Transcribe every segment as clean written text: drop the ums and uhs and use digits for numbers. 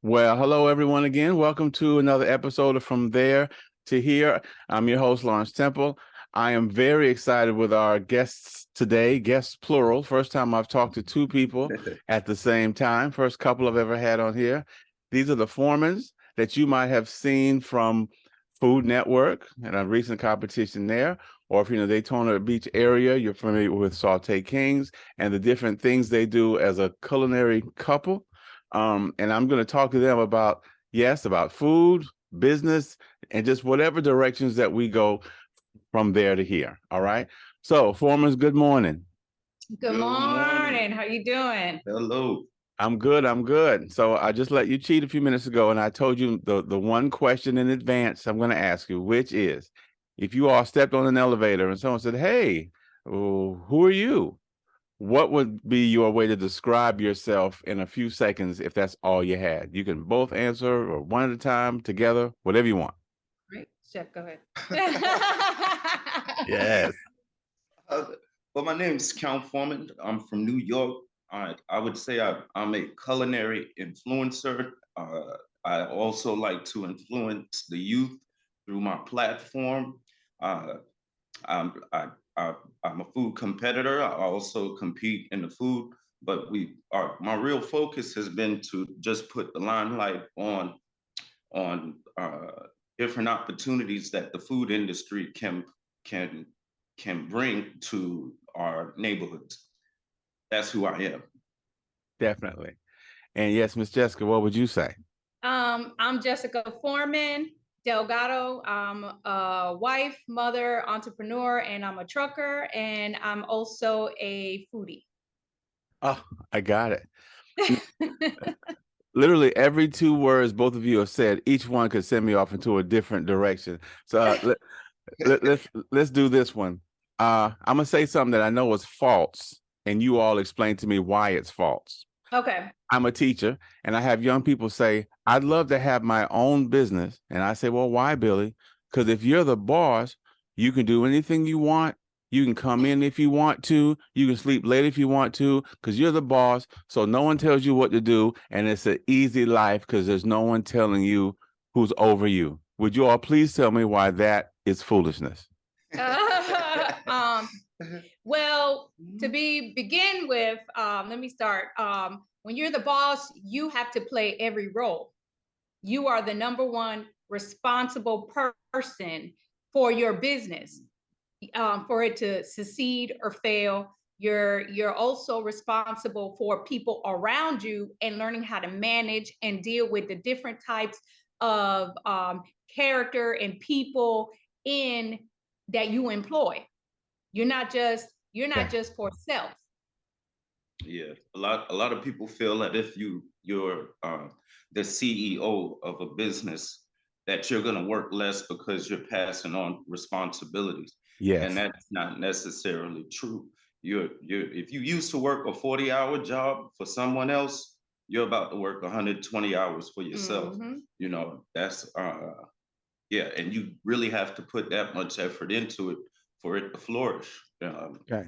Well, hello everyone again. Welcome to another episode of From There to Here. I'm your host, Lawrence Temple. I am very excited with our guests today, guests plural. First time I've talked to two people at the same time. First couple I've ever had on here. These are the Foremans that you might have seen from Food Network and a recent competition there. Or if you're in the Daytona Beach area, you're familiar with Saute Kings and the different things they do as a culinary couple. And I'm going to talk to them about food, business, and just whatever directions that we go from there to here. All right. So, Foremans, good morning. Good morning. How you doing? Hello. I'm good. I'm good. So I just let you cheat a few minutes ago, and I told you the one question in advance I'm going to ask you, which is, if you all stepped on an elevator and someone said, "Hey, who are you?" What would be your way to describe yourself in a few seconds if that's all you had? You can both answer or one at a time, together, whatever you want. Right, Chef, go ahead. Yes. Well, my name is Foreman. I'm from New York. I would say I'm a culinary influencer. I also like to influence the youth through my platform. I'm, I, I'm a food competitor. I also compete in the food, but my real focus has been to just put the limelight on different opportunities that the food industry can bring to our neighborhoods. That's who I am. Definitely. And yes, Miss Jessica, what would you say? I'm Jessica Foreman Delgado. I'm a wife, mother, entrepreneur, and I'm a trucker, and I'm also a foodie. Oh, I got it. Literally every two words both of you have said, each one could send me off into a different direction. So let's do this one. I'm gonna say something that I know is false, and you all explain to me why it's false. Okay. I'm a teacher, and I have young people say, "I'd love to have my own business," and I say, "Well, why, Billy? Because if you're the boss, you can do anything you want. You can come in if you want to. You can sleep late if you want to, because you're the boss. So no one tells you what to do, and it's an easy life because there's no one telling you who's over you." Would you all please tell me why that is foolishness? Well, to begin with, let me start. When you're the boss, you have to play every role. You are the number one responsible person for your business. For it to succeed or fail, you're also responsible for people around you and learning how to manage and deal with the different types of character and people in that you employ. You're not just for self. Yeah, a lot of people feel that if you're the CEO of a business, that you're going to work less because you're passing on responsibilities. Yes. And that's not necessarily true. If you used to work a 40-hour job for someone else, you're about to work 120 hours for yourself. Mm-hmm. You know, that's yeah, and you really have to put that much effort into it for it to flourish. Okay.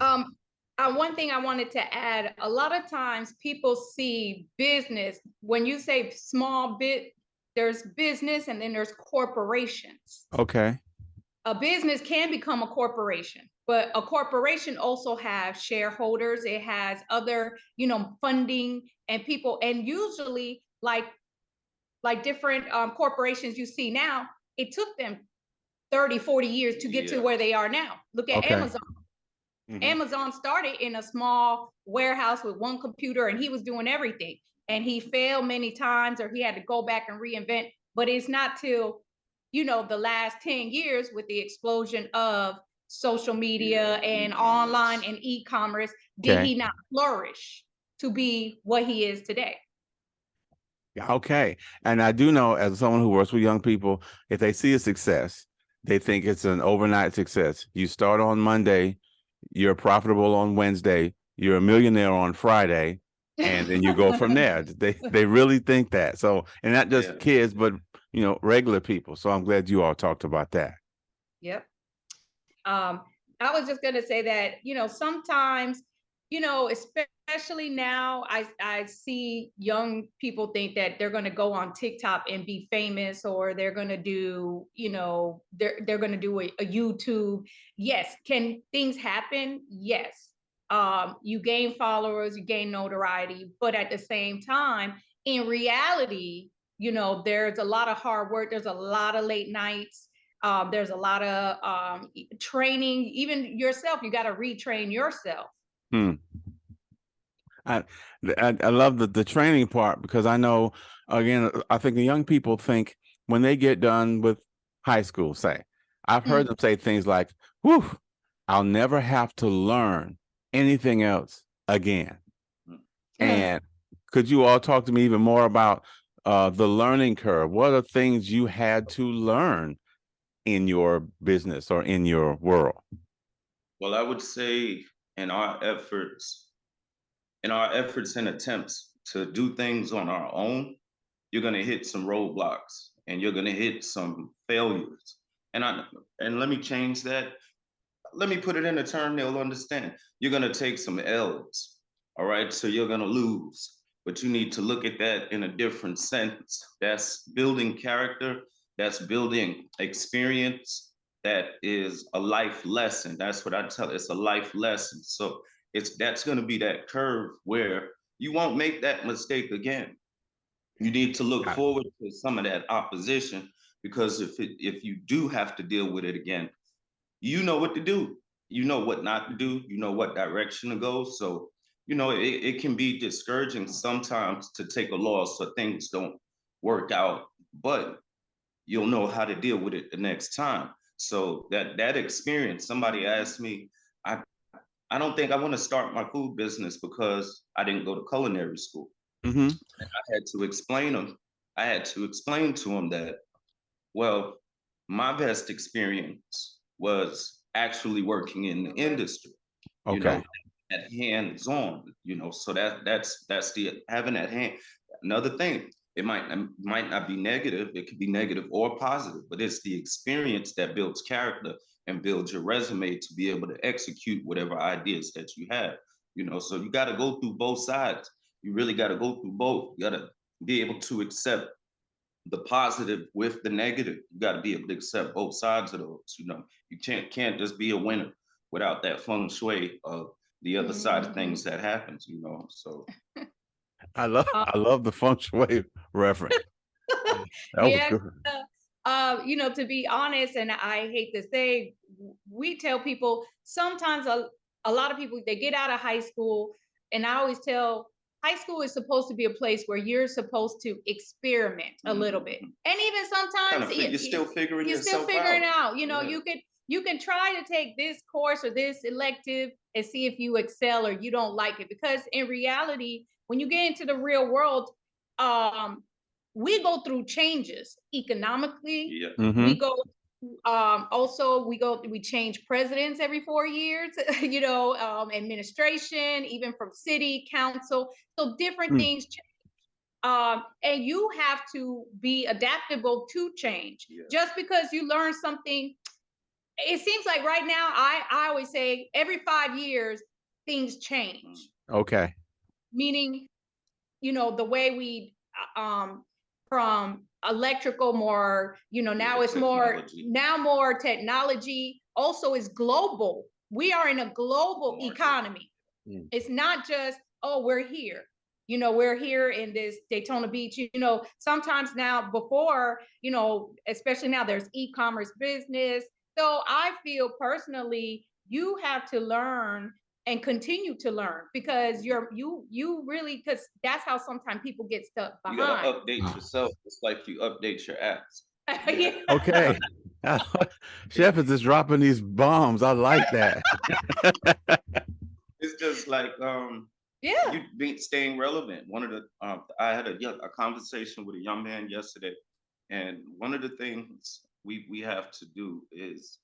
One thing I wanted to add, a lot of times people see business, when you say small bit, there's business and then there's corporations. Okay. A business can become a corporation, but a corporation also has shareholders. It has other, funding and people. And usually like different corporations you see now, it took them 30, 40 years to get to where they are now. Look at Amazon. Mm-hmm. Amazon started in a small warehouse with one computer and he was doing everything. And he failed many times or he had to go back and reinvent. But it's not till, the last 10 years with the explosion of social media and online and e-commerce, did he not flourish to be what he is today. Okay. And I do know, as someone who works with young people, if they see a success, they think it's an overnight success. You start on Monday, you're profitable on Wednesday, you're a millionaire on Friday, and then you go from there. They really think that. So, and not just kids, but regular people. So I'm glad you all talked about that. Yep. I was just gonna say that, sometimes, especially now, I see young people think that they're going to go on TikTok and be famous, or they're going to do, they're going to do a YouTube. Yes. Can things happen? Yes. You gain followers, you gain notoriety, but at the same time, in reality, there's a lot of hard work. There's a lot of late nights. There's a lot of training. Even yourself, you got to retrain yourself. Hmm. I love the training part, because I know, again, I think the young people think when they get done with high school, say, I've heard them say things like, whew, I'll never have to learn anything else again. And could you all talk to me even more about the learning curve? What are things you had to learn in your business or in your world? Well, I would say in our efforts, and attempts to do things on our own, you're going to hit some roadblocks and you're going to hit some failures. And let me change that. Let me put it in a term they'll understand. You're going to take some L's. All right. So you're going to lose, but you need to look at that in a different sense. That's building character. That's building experience. That is a life lesson. That's what I tell. It's a life lesson. So that's going to be that curve where you won't make that mistake again. You need to look forward to some of that opposition, because if you do have to deal with it again, you know what to do. You know what not to do. You know what direction to go. So, it can be discouraging sometimes to take a loss or things don't work out, but you'll know how to deal with it the next time. So that experience, somebody asked me, I don't think I want to start my food business because I didn't go to culinary school. Mm-hmm. And I had to explain to them that, well, my best experience was actually working in the industry, Okay. at hands-on, so that's the having that hand. Another thing, it might not be negative, it could be negative or positive, but it's the experience that builds character and builds your resume to be able to execute whatever ideas that you have. So you got to go through both sides. You really got to go through both. You got to be able to accept the positive with the negative. You got to be able to accept both sides of those. You can't just be a winner without that feng shui of the other side of things that happens. So I love the feng shui reference. That was Yeah. good. To be honest, and I hate to say, we tell people sometimes a lot of people, they get out of high school, and I always tell, high school is supposed to be a place where you're supposed to experiment a little bit, and even sometimes you're still figuring you're still yourself figuring out. out. You can try to take this course or this elective and see if you excel or you don't like it, because in reality, when you get into the real world, we go through changes economically. Yeah. Mm-hmm. We go also we change presidents every 4 years, administration, even from city council. So different things change. And you have to be adaptable to change. Yeah. Just because you learn something, it seems like right now, I always say every 5 years things change. Okay. Meaning, the way we from electrical, more, now it's more technology, also is global. We are in a global economy. It's not just, oh, we're here, we're here in this Daytona Beach. Sometimes now, before, especially now, there's e-commerce business. So I feel personally, you have to learn and continue to learn, because you really, because that's how sometimes people get stuck behind. You gotta update yourself. It's like you update your apps. Yeah. Okay. Chef is just dropping these bombs. I like that. It's just like Yeah. you be staying relevant. One of the I had a conversation with a young man yesterday, and one of the things we have to do is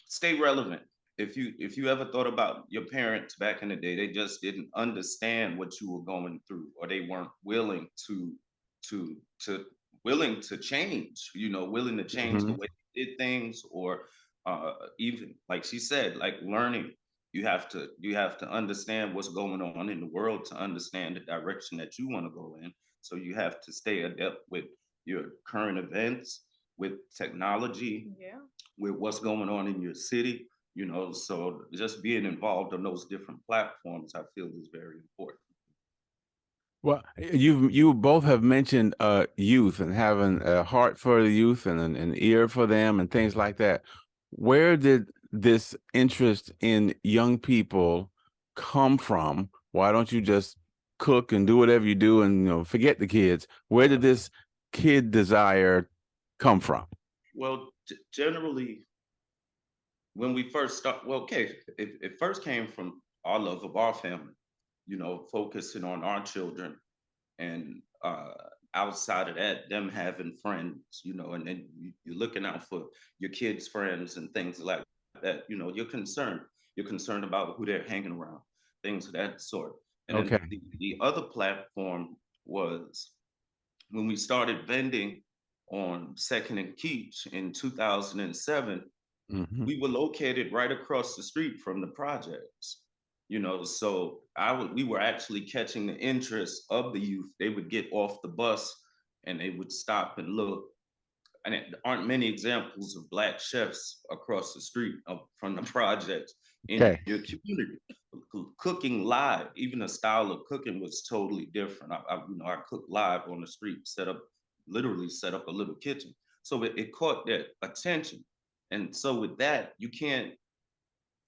stay relevant. If you ever thought about your parents back in the day, they just didn't understand what you were going through, or they weren't willing to willing to change, willing to change the way they did things, or even like she said, like learning. you have to understand what's going on in the world to understand the direction that you want to go in. So you have to stay adept with your current events, with technology, Yeah. with what's going on in your city, you know. So just being involved on those different platforms, I feel, is very important. Well, you both have mentioned youth and having a heart for the youth and an ear for them and things like that. Where did this interest in young people come from? Why don't you just cook and do whatever you do and, you know, forget the kids? Where did this kid desire come from? Well, generally, when we first start, well, okay, it first came from our love of our family, you know, focusing on our children, and outside of that, them having friends, you know, and then you're looking out for your kids' friends and things like that. You know, you're concerned about who they're hanging around, things of that sort. And then Okay. the other platform was when we started vending on Second and Keach in 2007. Hmm. We were located right across the street from the projects, you know. So we were actually catching the interest of the youth. They would get off the bus and they would stop and look. And there aren't many examples of Black chefs across the street from the projects in Okay. your community cooking live. Even the style of cooking was totally different. I cooked live on the street, literally set up a little kitchen. So it caught their attention. And so with that,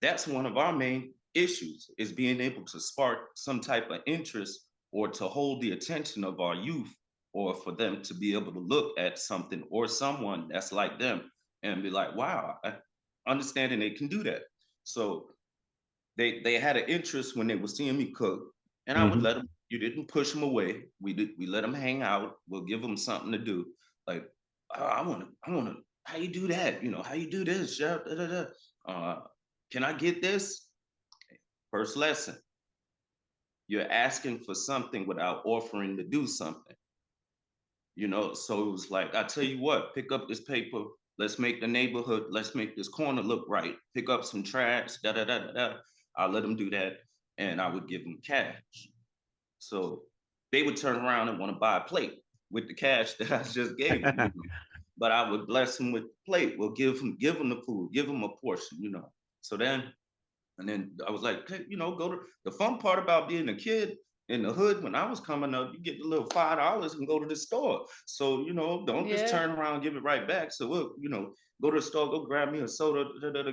that's one of our main issues, is being able to spark some type of interest or to hold the attention of our youth, or for them to be able to look at something or someone that's like them and be like, wow, understanding they can do that. So they had an interest when they were seeing me cook, and I would Hmm. let them. You didn't push them away. We let them hang out. We'll give them something to do. Like, oh, I want to. How you do that? You know, how you do this, chef? Da, da, da. Can I get this? First lesson. You're asking for something without offering to do something. You know, so it was like, I tell you what, pick up this paper. Let's make the neighborhood. Let's make this corner look right. Pick up some trash. Da da da da da. I'll let them do that, and I would give them cash. So they would turn around and want to buy a plate with the cash that I just gave them. You know? But I would bless them with the plate. We'll give them the food, give them a portion. You know. So then I was like, hey, you know, go to the fun part about being a kid in the hood when I was coming up, you get the little $5 and go to the store. So, you know, don't just Yeah. turn around and give it right back. So we'll, you know, go to the store, go grab me a soda,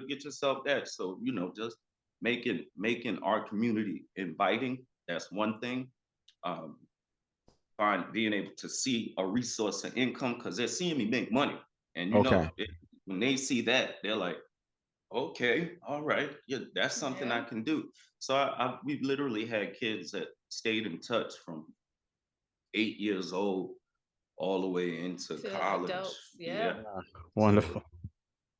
get yourself that. So, you know, just making our community inviting. That's one thing. Um, being able to see a resource of income, because they're seeing me make money. And you know, Okay. when they see that, they're like, okay, all right, yeah, that's something I Yeah. can do. So we've literally had kids that stayed in touch from 8 years old all the way into To college. adults. Yeah. Yeah, so Wonderful.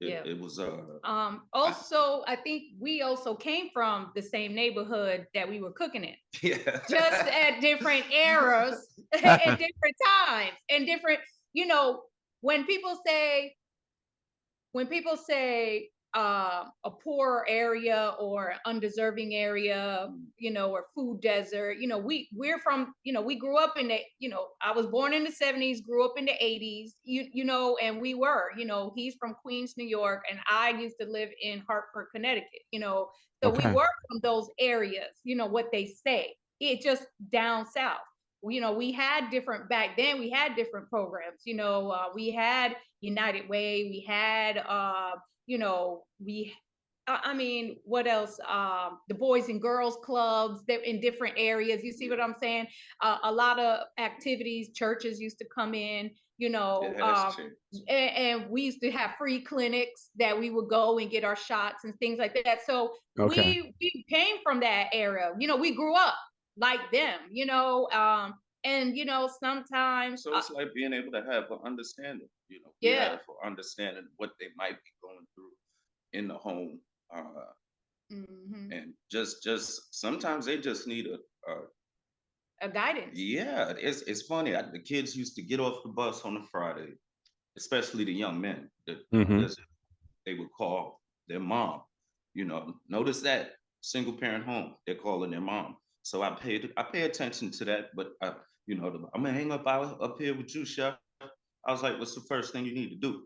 Yeah. it was I, Also, I think we also came from the same neighborhood that we were cooking in, yeah. just at different eras, at different times, and different, you know, when people say, a poor area or undeserving area, you know, or food desert, you know, we're from, you know, we grew up in the, you know, I was born in the 70s, grew up in the 80s, you know, and we were, you know, he's from Queens, New York, and I used to live in Hartford, Connecticut, you know, so we Okay. were from those areas, you know, what they say, it just down south. You know, we had different, back then we had different programs, you know, we had United Way, we had you know, I mean, what else? The Boys and Girls Clubs, they're in different areas. You see what I'm saying? A lot of activities, churches used to come in, you know, It has changed. and we used to have free clinics that we would go and get our shots and things like that. So Okay. we came from that era. You know, we grew up like them, you know, and you know, sometimes, So it's like being able to have an understanding, you know, we yeah. have understanding what they might be going through in the home. Hmm. And just sometimes they just need A guidance. yeah, it's funny. The kids used to get off the bus on a Friday, especially the young men. Hmm. They would call their mom. You know, notice that single parent home. They're calling their mom. So I pay attention to that. But I'm gonna hang up here with you, chef. I was like, what's the first thing you need to do?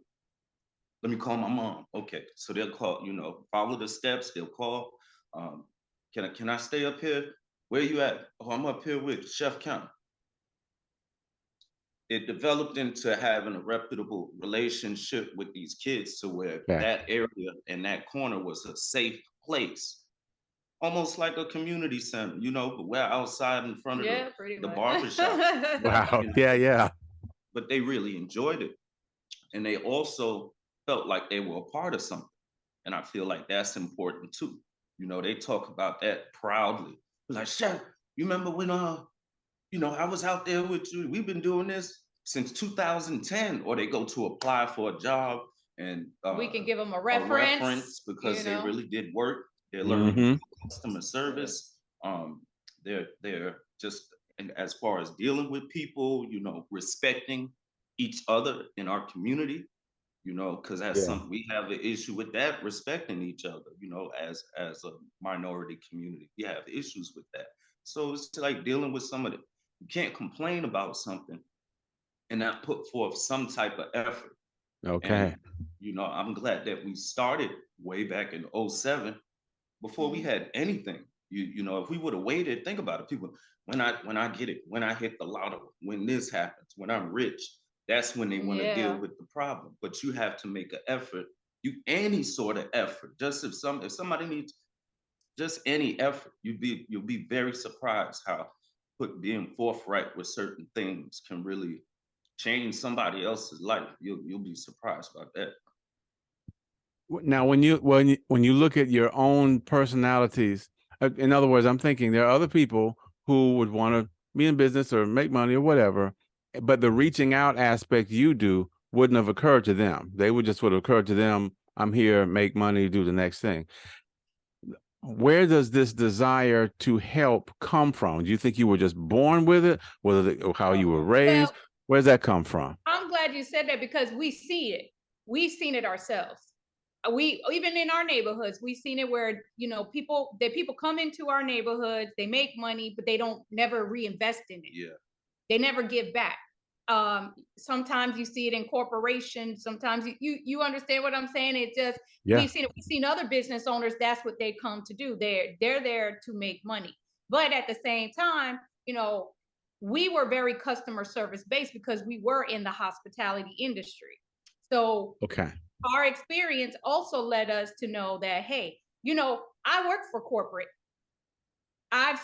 Let me call my mom. Okay, so they'll call. Follow the steps. They'll call. Um, can I stay up here? Where you at? Oh, I'm up here with Chef Count. It developed into having a reputable relationship with these kids to where Okay. that area and that corner was a safe place, almost like a community center, but we're outside in front of Yeah, pretty the much. barbershop. Wow. Yeah. But they really enjoyed it. And they also felt like they were a part of something. And I feel like that's important too. They talk about that proudly. Like, Chef, you remember when I was out there with you. We've been doing this since 2010. Or they go to apply for a job and We can give them a a reference. reference because they really did work. They're learning Mm-hmm. customer service. They're just, and as far as dealing with people, respecting each other in our community, because that's Yeah. something we have an issue with, that respecting each other, as a minority community. We have issues with that. So it's like dealing with some of it. You can't complain about something and not put forth some type of effort. Okay. And I'm glad that we started way back in '07 before we had anything. If we would have waited, think about it. People, when I get it, when I hit the lotto, when this happens, when I'm rich, that's when they want to deal Yeah. with the problem. But you have to make an effort, any sort of effort. Just if somebody needs just any effort, you'll be very surprised how being forthright with certain things can really change somebody else's life. You'll be surprised about that. Now, when you look at your own personalities, in other words, I'm thinking there are other people who would want to be in business or make money or whatever, but the reaching out aspect you do wouldn't have occurred to them. They would just would have occurred to them. I'm here, make money, do the next thing. Where does this desire to help come from? Do you think you were just born with it? Or how you were raised? Well, Where does that come from? I'm glad you said that because we see it. We've seen it ourselves. We even in our neighborhoods, we've seen it where people come into our neighborhoods, they make money, but they don't never reinvest in it. Yeah. They never give back. Sometimes you see it in corporations. Sometimes you understand what I'm saying. It just we've seen other business owners. That's what they come to do. They're there to make money, but at the same time, we were very customer service based because we were in the hospitality industry. So Okay. our experience also led us to know that, hey, I work for corporate. I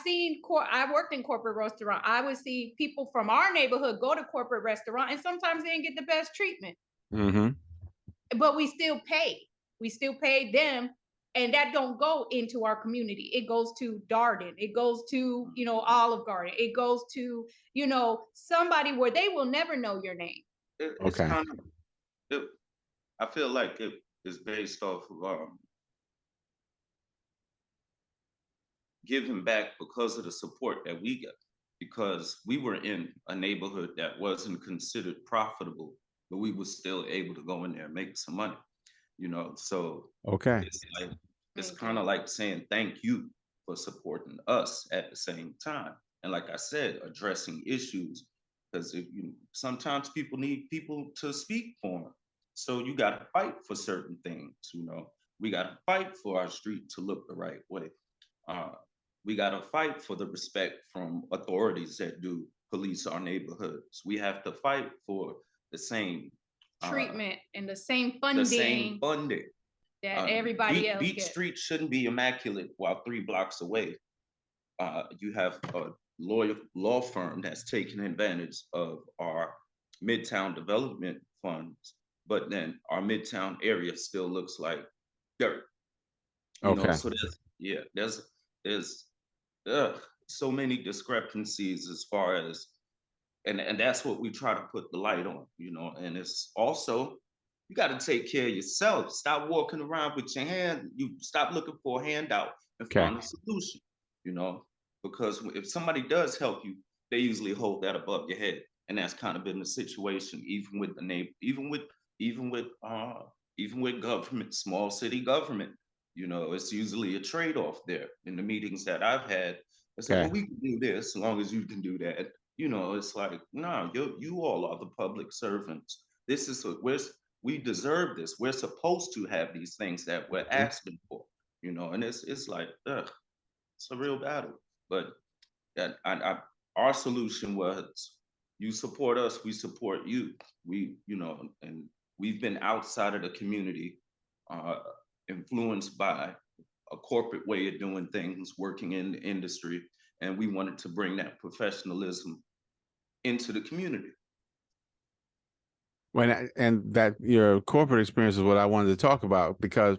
worked in corporate restaurant. I would see people from our neighborhood go to corporate restaurant, and sometimes they didn't get the best treatment. Mm-hmm. But we still pay. We still pay them, and that don't go into our community. It goes to Darden. It goes to Olive Garden. It goes to somebody where they will never know your name. It's Okay. kind of. I feel like it is based off of giving back because of the support that we get. Because we were in a neighborhood that wasn't considered profitable, but we were still able to go in there and make some money. So Okay. it's kind of like saying thank you for supporting us at the same time. And like I said, addressing issues, because sometimes people need people to speak for them. So you got to fight for certain things. We got to fight for our street to look the right way. Uh, we got to fight for the respect from authorities that do police our neighborhoods. We have to fight for the same treatment and the same funding that everybody else Beach gets. Street shouldn't be immaculate while 3 blocks away you have a law firm that's taking advantage of our Midtown development funds, but then our Midtown area still looks like dirt. Okay. So there's so many discrepancies as far as, and that's what we try to put the light on, and it's also, you got to take care of yourself. Stop walking around with your hand. You stop looking for a handout and find a solution, because if somebody does help you, they usually hold that above your head. And that's kind of been the situation, even with the neighbor, even with government, small city government. You know, it's usually a trade-off there in the meetings that I've had. I said, well, Okay. we can do this as long as you can do that. You know, it's like, no, you all are the public servants. This is what we deserve this. We're supposed to have these things that we're Mhm. asking for, you know, and it's like, ugh, it's a real battle. But our solution was you support us, we support you. We, you know, and we've been outside of the community, uh, influenced by a corporate way of doing things, working in the industry, and we wanted to bring that professionalism into the community. And that your corporate experience is what I wanted to talk about, because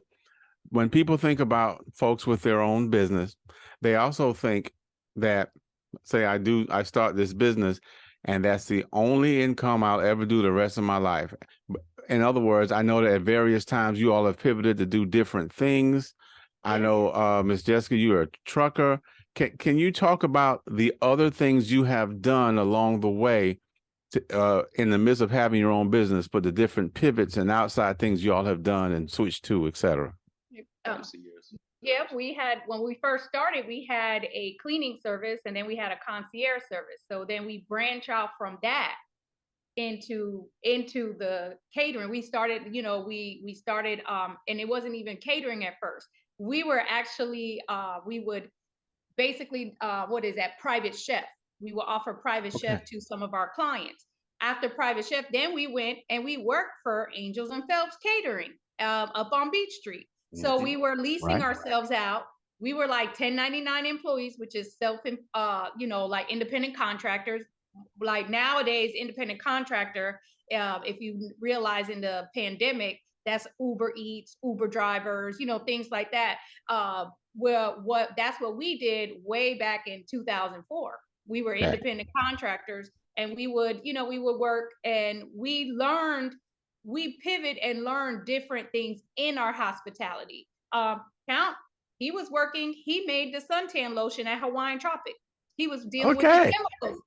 when people think about folks with their own business, they also think that, say, I start this business and that's the only income I'll ever do the rest of my life. In other words, I know that at various times you all have pivoted to do different things. I Yes. know, Miss Jessica, you're a trucker. Can you talk about the other things you have done along the way in the midst of having your own business, but the different pivots and outside things you all have done and switched to, et cetera? Um, Years. yeah, we had, when we first started, we had a cleaning service and then we had a concierge service. So then we branch out from that into the catering. We started, you know, we started and it wasn't even catering at first. We were actually we would basically what is that, private chef. We will offer private Okay. chef to some of our clients. After private chef, then we went and we worked for Angels and Phelps Catering up on Beach Street. So Mhm. we were leasing Right. ourselves out. We were like 1099 employees, which is you know, like independent contractors. Like nowadays, independent contractor, if you realize in the pandemic, that's Uber Eats, Uber drivers, you know, things like that. Well, that's what we did way back in 2004. We were Okay. independent contractors, and we would, you know, we would work, and we pivot and learned different things in our hospitality. Count, he was working, he made the suntan lotion at Hawaiian Tropic. He was dealing with the Okay. chemicals.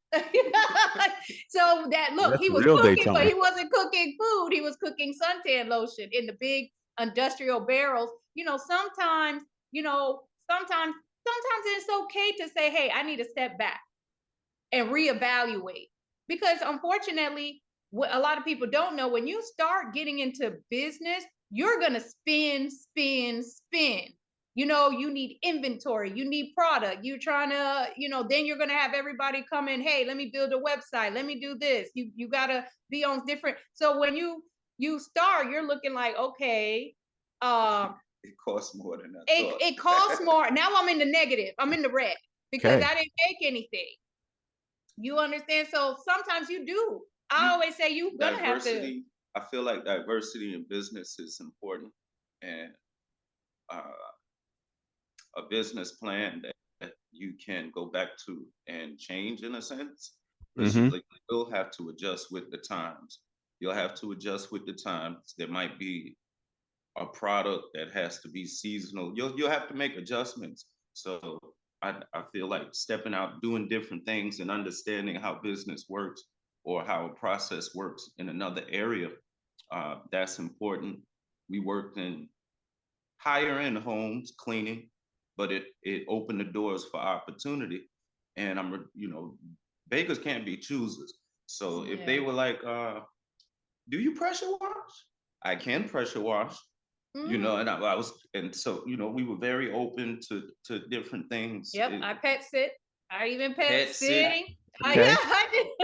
So that, look, That's he was real cooking, but Daytona. he wasn't cooking food. He was cooking suntan lotion in the big industrial barrels. You know, sometimes, you know, sometimes it's okay to say, hey, I need to step back and reevaluate. Because unfortunately, what a lot of people don't know, when you start getting into business, you're gonna spin. You know, you need inventory, you need product, you're trying to, you know, then you're gonna have everybody come in, hey, let me build a website, let me do this. You gotta be on different. So when you start, you're looking like, okay, It costs more than I thought. it costs more. Now I'm in the negative, I'm in the red, because Okay. I didn't make anything. You understand? So sometimes you do. I always say you're gonna have to. Diversity, I feel like diversity in business is important, and uh, a business plan that you can go back to and change in a sense, because Mm-hmm. you'll have to adjust with the times. You'll have to adjust with the times. There might be a product that has to be seasonal. You'll have to make adjustments. So I feel like stepping out, doing different things, and understanding how business works or how a process works in another area. That's important. We worked in higher end homes, cleaning, but it opened the doors for opportunity. And you know, bakers can't be choosers. So if they Yeah. were like, do you pressure wash? I can pressure wash, you know, Mhm. and I was, and so, you know, we were very open to different things. Yep. I pet sit. I even pet Pet sit, sitting. Yeah, Okay.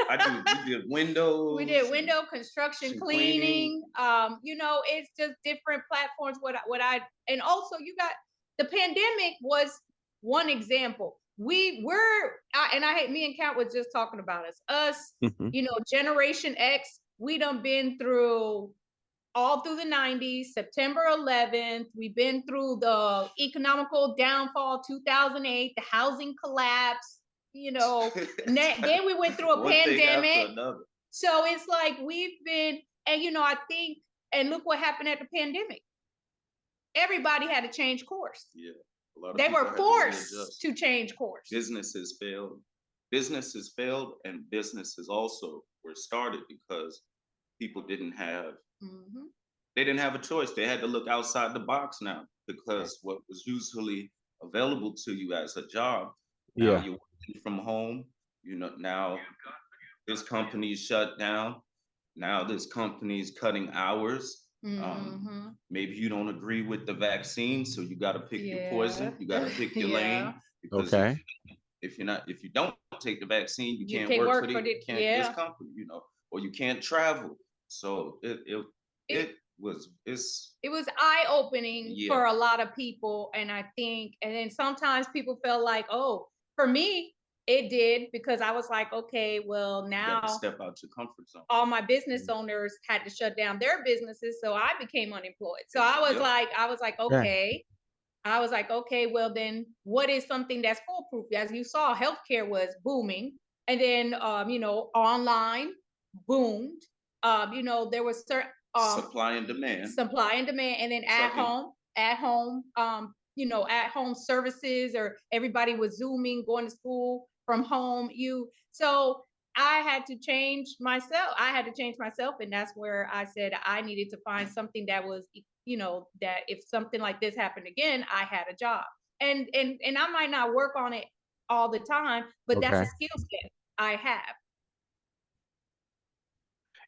I did. we did We did windows and window construction, some cleaning. cleaning. You know, it's just different platforms. And also you got, the pandemic was one example. And I hate, me and Count was just talking about us, Mm-hmm. you know, Generation X. We done been through all through the 90s, September 11th. We've been through the economical downfall, 2008, the housing collapse, you know, then we went through a One thing after pandemic. another. So it's like we've been, and you know, I think, and look what happened at the pandemic. Everybody had to change course. Yeah, a lot of They people were had to forced readjust. to change course. Businesses failed. Businesses failed, and businesses also were started because people didn't have, Mhm. they didn't have a choice. They had to look outside the box now, because what was usually available to you as a job, now Yeah. you're working from home. You know, now this company's shut down. Now this company's cutting hours. Maybe you don't agree with the vaccine, so you got to pick your poison. You got to pick your lane, because Okay. if you don't take the vaccine, you You can't can't work work for for the the, can't this company, you know, or you can't travel. So it was eye-opening yeah, for a lot of people. And I think, and then sometimes people felt like, oh, for me, it did, because I was like, okay, well, you got to now step out your comfort zone. all my business owners had to shut down their businesses, so I became unemployed. So I was Yep. like, okay. I was like, okay, well then, what is something that's foolproof? As you saw, healthcare was booming, and then you know, online boomed. You know, there was certain Supply and demand. And then at home, you know, at home services, or everybody was Zooming, going to school from home. So I had to change myself. And that's where I said I needed to find something that was, you know, that if something like this happened again, I had a job. And I might not work on it all the time, but that's a skill set I have.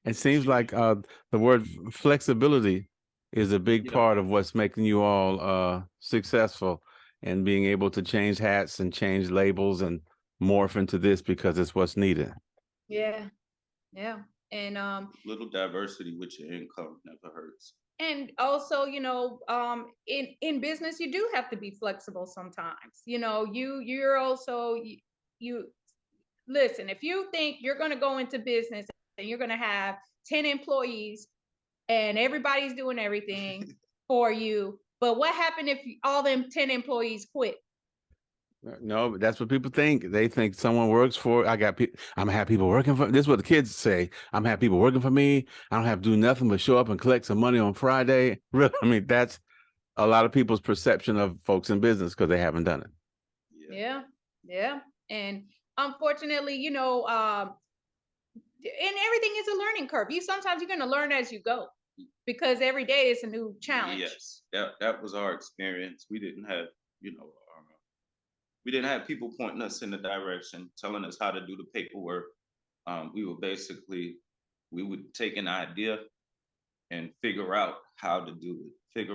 It seems like the word flexibility is a big part of what's making you all successful, and being able to change hats and change labels and morph into this because it's what's needed. Yeah. And little diversity with your income never hurts. And also, you know, in business, you do have to be flexible sometimes. You know, you're also you listen, if you think you're going to go into business and you're going to have 10 employees and everybody's doing everything for you, but what happened if all them 10 employees quit? No, but that's what people think. They think someone works for. I'm gonna have people working for. This is what the kids say. I'm gonna have people working for me. I don't have to do nothing but show up and collect some money on Friday. Really, I mean, that's a lot of people's perception of folks in business because they haven't done it. Yeah. And unfortunately, you know, and everything is a learning curve. Sometimes you're going to learn as you go, because every day is a new challenge. Yes, that was our experience. We didn't have, you know, we didn't have people pointing us in the direction, telling us how to do the paperwork. We would take an idea and figure out how to do it.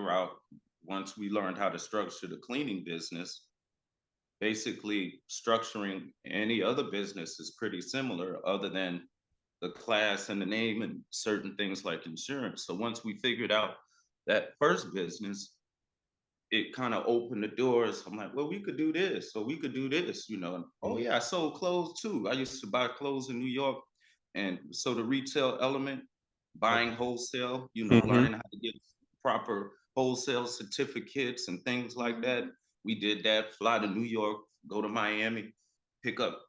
Once we learned how to structure the cleaning business, basically structuring any other business is pretty similar, other than the class and the name and certain things like insurance. So once we figured out that first business, it kind of opened the doors. I'm like, well, we could do this, or we could do this, you know. And, oh yeah, I sold clothes too. I used to buy clothes in New York. And so the retail element, buying wholesale, you know, learning how to get proper wholesale certificates and things like that. We did that, fly to New York, go to Miami, pick up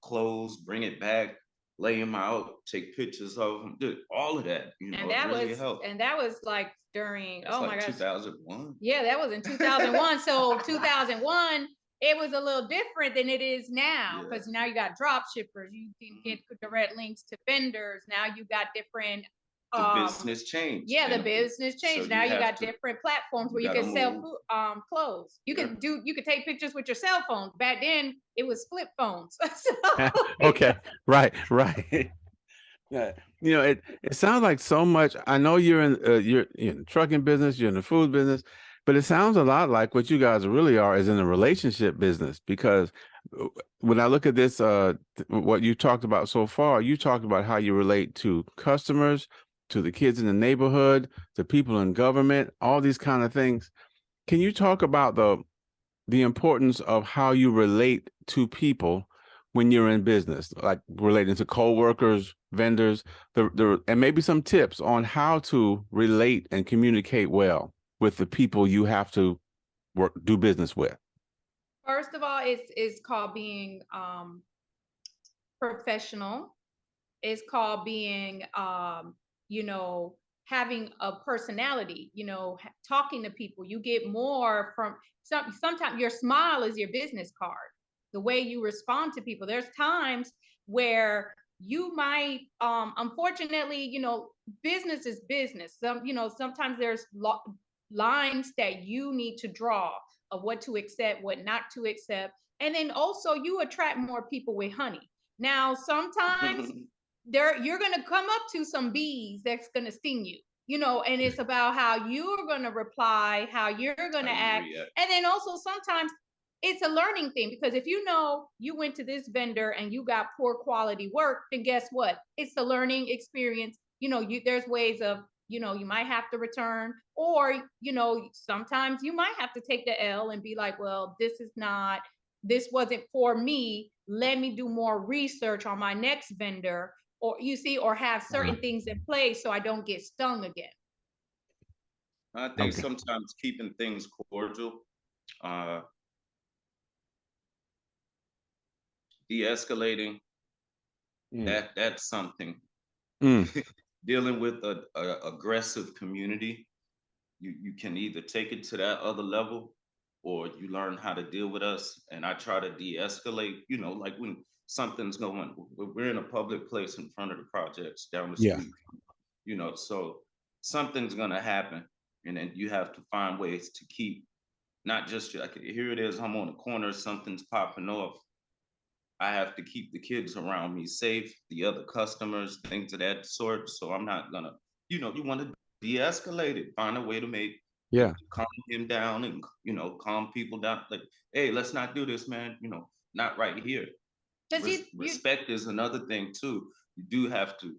clothes, bring it back, lay them out, take pictures of them, did all of that, you know. And that really was helped. And that was like during, That's oh like my gosh, 2001. Yeah, that was in 2001. So 2001, it was a little different than it is now, because now you got drop shippers. You can get direct links to vendors. Now you got different. The business changed. Yeah, the business changed. So now you got different platforms where you can sell clothes. You could take pictures with your cell phone. Back then, it was flip phones. Okay, right. Yeah, you know, it sounds like so much. I know you're in the trucking business, you're in the food business, but it sounds a lot like what you guys really are is in the relationship business. Because when I look at this, what you talked about so far, you talked about how you relate to customers, to the kids in the neighborhood, to people in government, all these kind of things. Can you talk about the importance of how you relate to people when you're in business, like relating to coworkers, vendors, and maybe some tips on how to relate and communicate well with the people you have to do business with? First of all, it's called being professional. It's called being you know, having a personality, you know, talking to people. You get more from sometimes your smile is your business card. The way you respond to people. There's times where you might, unfortunately, you know, business is business. You know, sometimes there's lines that you need to draw of what to accept, what not to accept. And then also you attract more people with honey. Now, sometimes you're gonna come up to some bees that's gonna sting you, you know, and it's about how you're gonna reply, how you're gonna act. And then also sometimes it's a learning thing, because if you know you went to this vendor and you got poor quality work, then guess what? It's a learning experience. You know, there's ways of, you know, you might have to return, or, you know, sometimes you might have to take the L and be like, well, this wasn't for me. Let me do more research on my next vendor, or you see, or have certain things in place so I don't get stung again. I think sometimes keeping things cordial, de-escalating, that's something. Dealing with a aggressive community, you can either take it to that other level, or you learn how to deal with us. And I try to de-escalate, you know, like when something's going, we're in a public place in front of the projects down the street, you know, so something's gonna happen. And then you have to find ways to keep, not just like, here it is, I'm on the corner, something's popping off. I have to keep the kids around me safe, the other customers, things of that sort. So I'm not gonna, you know, you want to de-escalate it, find a way to make, calm him down, and, you know, calm people down. Like, hey, let's not do this, man. You know, not right here. Respect is another thing too. You do have to,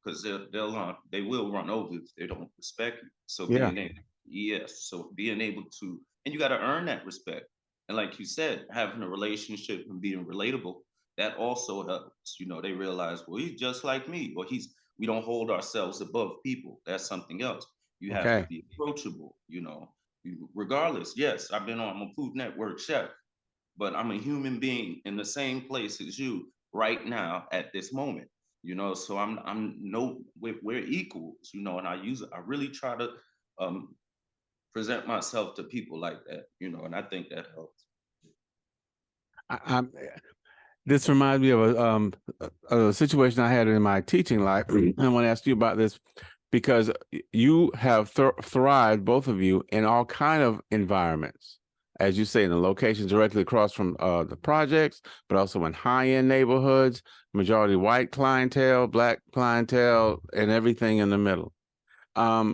because they will run over if they don't respect you. So being able to, and you got to earn that respect. And like you said, having a relationship and being relatable, that also helps. You know, they realize, well, he's just like me, or we don't hold ourselves above people. That's something else. You have to be approachable, you know, regardless. Yes, I'm a Food Network chef, but I'm a human being in the same place as you right now at this moment. You know, so we're equals, you know, and I really try to present myself to people like that, you know, and I think that helps. This reminds me of a situation I had in my teaching life. I want to ask you about this, because you have thrived, both of you, in all kind of environments, as you say, in the locations directly across from the projects, but also in high-end neighborhoods, majority white clientele, Black clientele, and everything in the middle.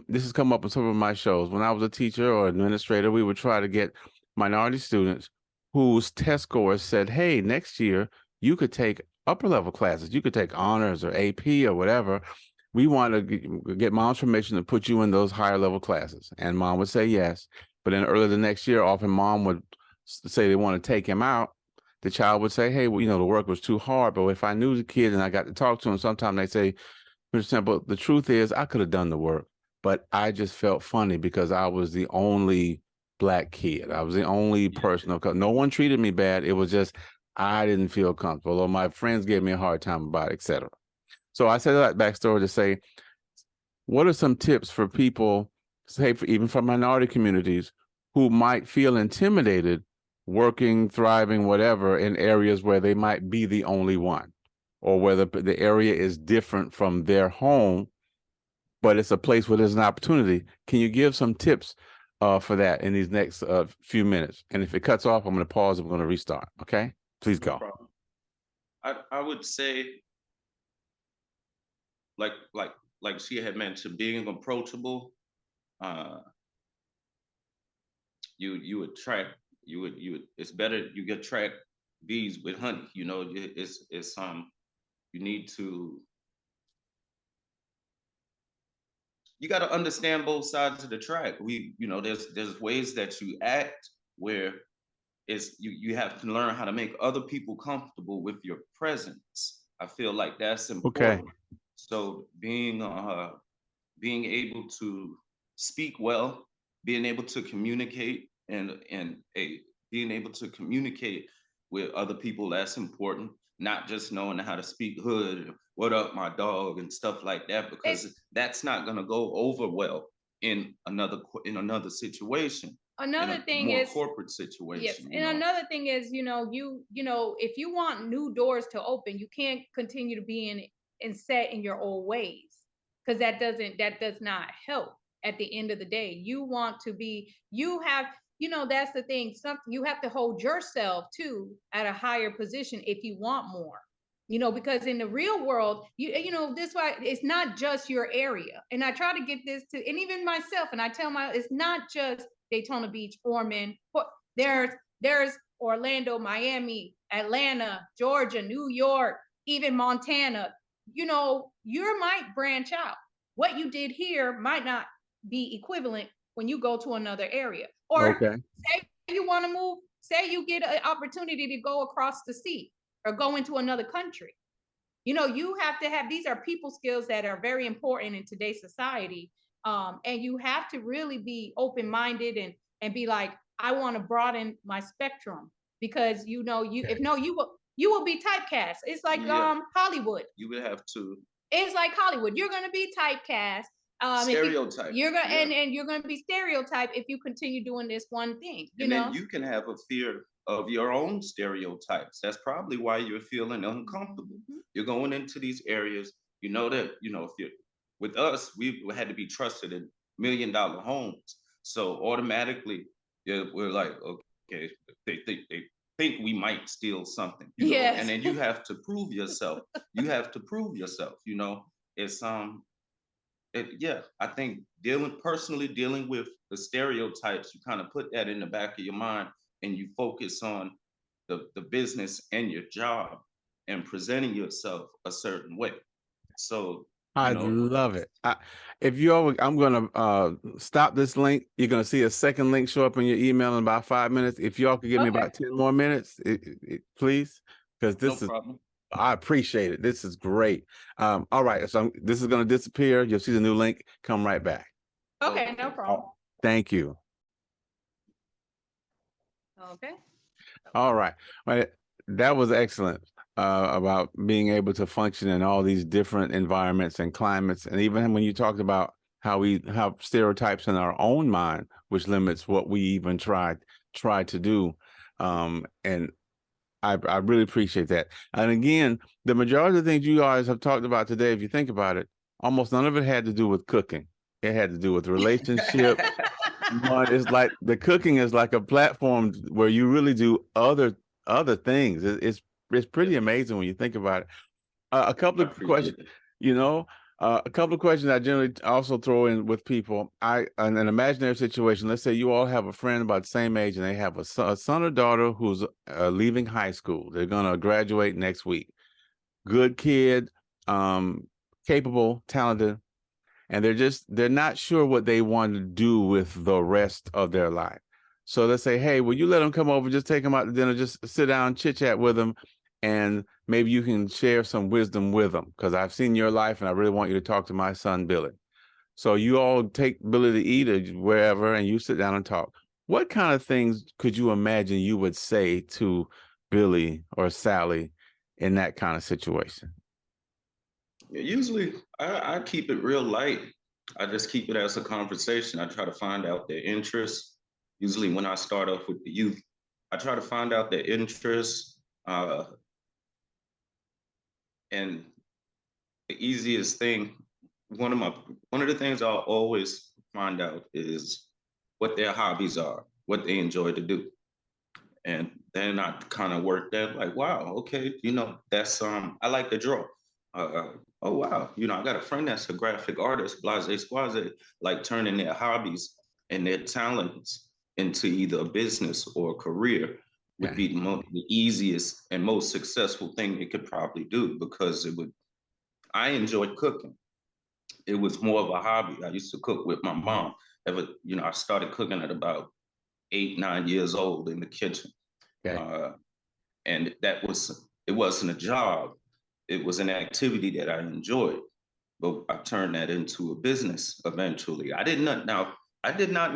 This has come up in some of my shows. When I was a teacher or administrator, we would try to get minority students whose test scores said, hey, next year you could take upper level classes. You could take honors or AP or whatever. We want to get mom's permission to put you in those higher level classes. And mom would say yes. But then early the next year, often mom would say they want to take him out. The child would say, hey, well, you know, the work was too hard. But if I knew the kid and I got to talk to him, sometimes they say, Mr. Temple, the truth is I could have done the work, but I just felt funny because I was the only Black kid. I was the only person of color. No one treated me bad. It was just I didn't feel comfortable, or my friends gave me a hard time about it, etc. So I said that backstory to say, what are some tips for people, say even from minority communities, who might feel intimidated working, thriving, whatever, in areas where they might be the only one, or where the area is different from their home, but it's a place where there's an opportunity? Can you give some tips for that in these next few minutes? And if it cuts off, I'm going to pause. I'm going to restart. Okay, please go. I would say, like she had mentioned, being approachable. You attract. You would. It's better you get attract bees with honey. You know, it's you need to. You got to understand both sides of the track. You know, there's ways that you act where you have to learn how to make other people comfortable with your presence. I feel like that's important. Okay. So being able to speak well, being able to communicate, and being able to communicate with other people, that's important. Not just knowing how to speak hood, what up, my dog, and stuff like that, because that's not gonna go over well in another situation. another thing more is corporate situation. yes, you and know? another thing is, if you want new doors to open, you can't continue to be in set in your old ways, because that does not help. At the end of the day, you want to be, you have, that's the thing. Something you have to hold yourself to at a higher position if you want more. Because in the real world, this why it's not just your area. And I try to get this to, and even myself, and I tell it's not just Daytona Beach, Foreman. There's Orlando, Miami, Atlanta, Georgia, New York, even Montana. You might branch out. What you did here might not be equivalent when you go to another area. Or say you want to move, say you get an opportunity to go across the sea or go into another country. You have to have, these are people skills that are very important in today's society. And you have to really be open-minded and be like, I want to broaden my spectrum, because you will be typecast. It's like Hollywood. You would have to. It's like Hollywood. You're gonna be typecast. Stereotype. You're gonna and you're gonna be stereotyped if you continue doing this one thing. Then you can have a fear of your own stereotypes. That's probably why you're feeling uncomfortable. Mm-hmm. You're going into these areas. If you're with us, we had to be trusted in $1 million homes. So automatically, we're like, okay, they think we might steal something. Yes. And then you have to prove yourself. It's I think personally dealing with the stereotypes, you kind of put that in the back of your mind and you focus on the business and your job and presenting yourself a certain way. So I love it. I'm going to stop this link. You're going to see a second link show up in your email in about 5 minutes. If y'all could give me about 10 more minutes, please, because this is problem. I appreciate it. This is great. All right. So this is going to disappear. You'll see the new link. Come right back. Okay, no problem. Thank you. Okay. All right. Well, that was excellent about being able to function in all these different environments and climates. And even when you talked about how we have stereotypes in our own mind, which limits what we even try to do. And I really appreciate that. And again, the majority of the things you guys have talked about today, if you think about it, almost none of it had to do with cooking. It had to do with relationships. It's like the cooking is like a platform where you really do other things. It's pretty amazing when you think about it. A couple of questions, a couple of questions I generally also throw in with people. In an imaginary situation, let's say you all have a friend about the same age and they have a son or daughter who's leaving high school. They're going to graduate next week. Good kid, capable, talented, and they're not sure what they want to do with the rest of their life. So let's say, hey, will you let them come over, just take them out to dinner, just sit down, chit chat with them, and maybe you can share some wisdom with them, because I've seen your life and I really want you to talk to my son, Billy. So you all take Billy to eat or wherever, and you sit down and talk. What kind of things could you imagine you would say to Billy or Sally in that kind of situation? Usually I keep it real light. I just keep it as a conversation. I try to find out their interests. Usually when I start off with the youth, I try to find out their interests. And the easiest thing, one of the things I'll always find out is what their hobbies are, what they enjoy to do. And then I kind of work that, like, wow, okay, that's I like to draw. Oh wow, I got a friend that's a graphic artist, blase squaze, like turning their hobbies and their talents into either a business or a career would be the easiest and most successful thing they could probably do, because I enjoyed cooking. It was more of a hobby. I used to cook with my mom. I started cooking at about 8, 9 years old in the kitchen. And it wasn't a job. It was an activity that I enjoyed, but I turned that into a business eventually. I did not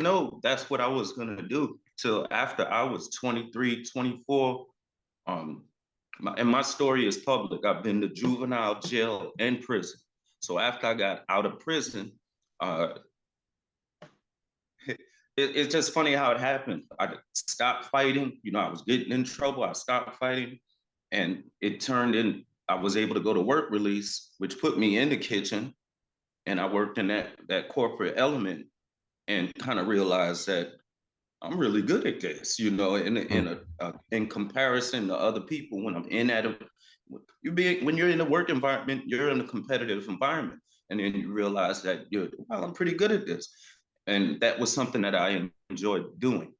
know that's what I was going to do till after I was 23, 24. And my story is public. I've been to juvenile, jail, and prison. So after I got out of prison, it's just funny how it happened. I stopped fighting. You know, I was getting in trouble. I stopped fighting, and it turned in. I was able to go to work release, which put me in the kitchen, and I worked in that corporate element, and kind of realized that I'm really good at this. You know, in comparison to other people, when I'm in at a, when you're in a work environment, you're in a competitive environment, and then you realize that I'm pretty good at this, and that was something that I enjoyed doing.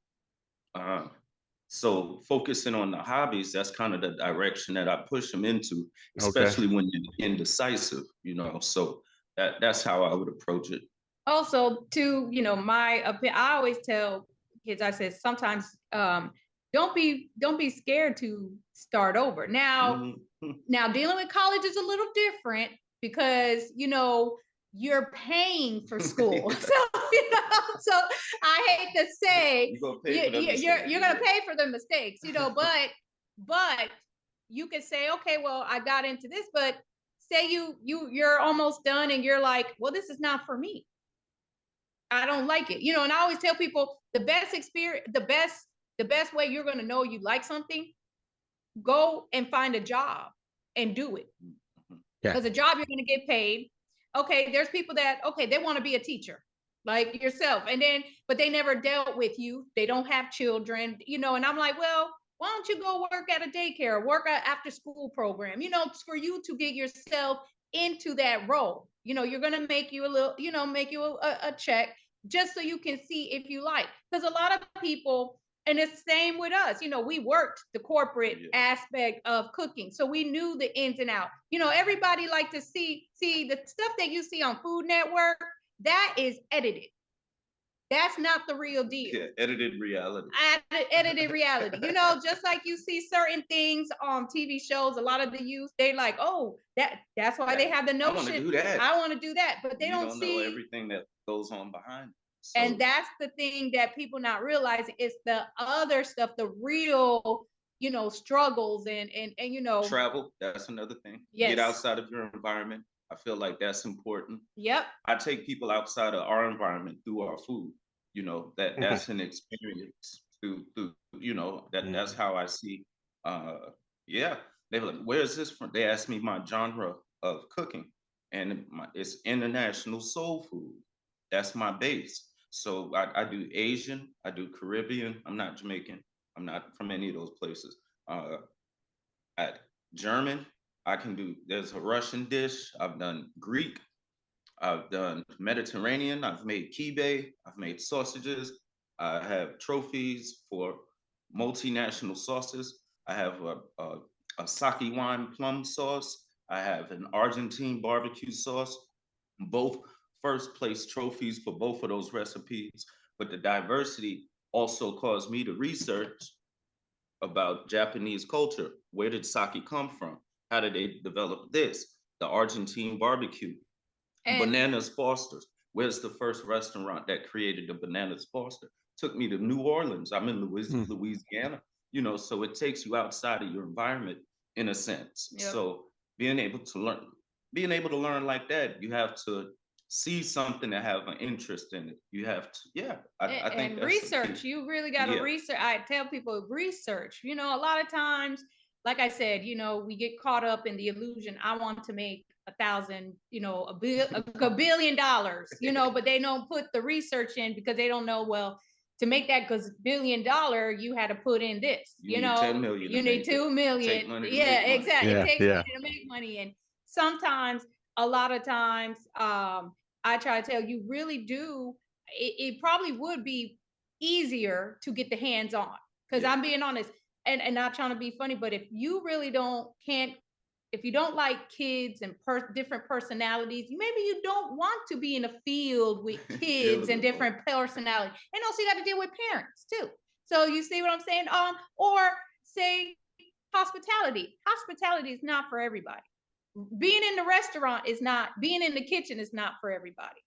So focusing on the hobbies, that's kind of the direction that I push them into, especially when you're indecisive, you know. So that's how I would approach it. Also, to my opinion, I always tell kids, I said sometimes don't be scared to start over. Now, now dealing with college is a little different because you're paying for school. So I hate to say you're gonna pay for the mistakes, but you could say, okay, well, I got into this, but say you're almost done and you're like, well, this is not for me. I don't like it. And I always tell people the best experience, the best way you're gonna know you like something, go and find a job and do it. Because a job you're gonna get paid. Okay, there's people that they want to be a teacher like yourself, but they never dealt with you. They don't have children, and I'm like, well, why don't you go work at a daycare, work at after school program, for you to get yourself into that role. You're gonna make you a little, make you a check just so you can see if you like. Because a lot of people, and it's the same with us, we worked the corporate aspect of cooking, so we knew the ins and outs. Everybody like to see the stuff that you see on Food Network. That is edited. That's not the real deal. Yeah, edited reality. Edited reality. Just like you see certain things on TV shows, a lot of the youth, they like, oh, that's why they have the notion. I want to do that. I want to do that, but they don't see know everything that goes on behind it. So, and that's the thing that people not realizing. It's the other stuff, the real, struggles and travel. That's another thing. Yes. Get outside of your environment. I feel like that's important. Yep. I take people outside of our environment through our food. That's an experience through that's how I see. They were like, where is this from? They asked me my genre of cooking, and it's international soul food. That's my base. So I do Asian, I do Caribbean. I'm not Jamaican. I'm not from any of those places. At German, I can do, there's a Russian dish. I've done Greek. I've done Mediterranean. I've made kibbeh. I've made sausages. I have trophies for multinational sauces. I have a sake wine plum sauce. I have an Argentine barbecue sauce. Both first place trophies for both of those recipes. But the diversity also caused me to research about Japanese culture. Where did sake come from? How did they develop this? The Argentine barbecue. And Bananas Foster's. Where's the first restaurant that created the Bananas Foster? Took me to New Orleans. I'm in Louisiana. So it takes you outside of your environment in a sense. Yep. So being able to learn like that, you have to see something that have an interest in it. You have to, I think and research. You really got to research. I tell people research. A lot of times, like I said, we get caught up in the illusion. I want to make 1,000, a billion dollars, but they don't put the research in because they don't know, well, to make that billion dollar, you had to put in this, you need 10 million. You need 2 million. Yeah, exactly. It takes money to make money. And sometimes, a lot of times, I try to tell you really do, it probably would be easier to get the hands on, because I'm being honest and not trying to be funny, but if you really if you don't like kids and different personalities, maybe you don't want to be in a field with kids and different personalities. And also you got to deal with parents too. So you see what I'm saying? Or say hospitality. Hospitality is not for everybody. Being in the restaurant is not, being in the kitchen is not for everybody.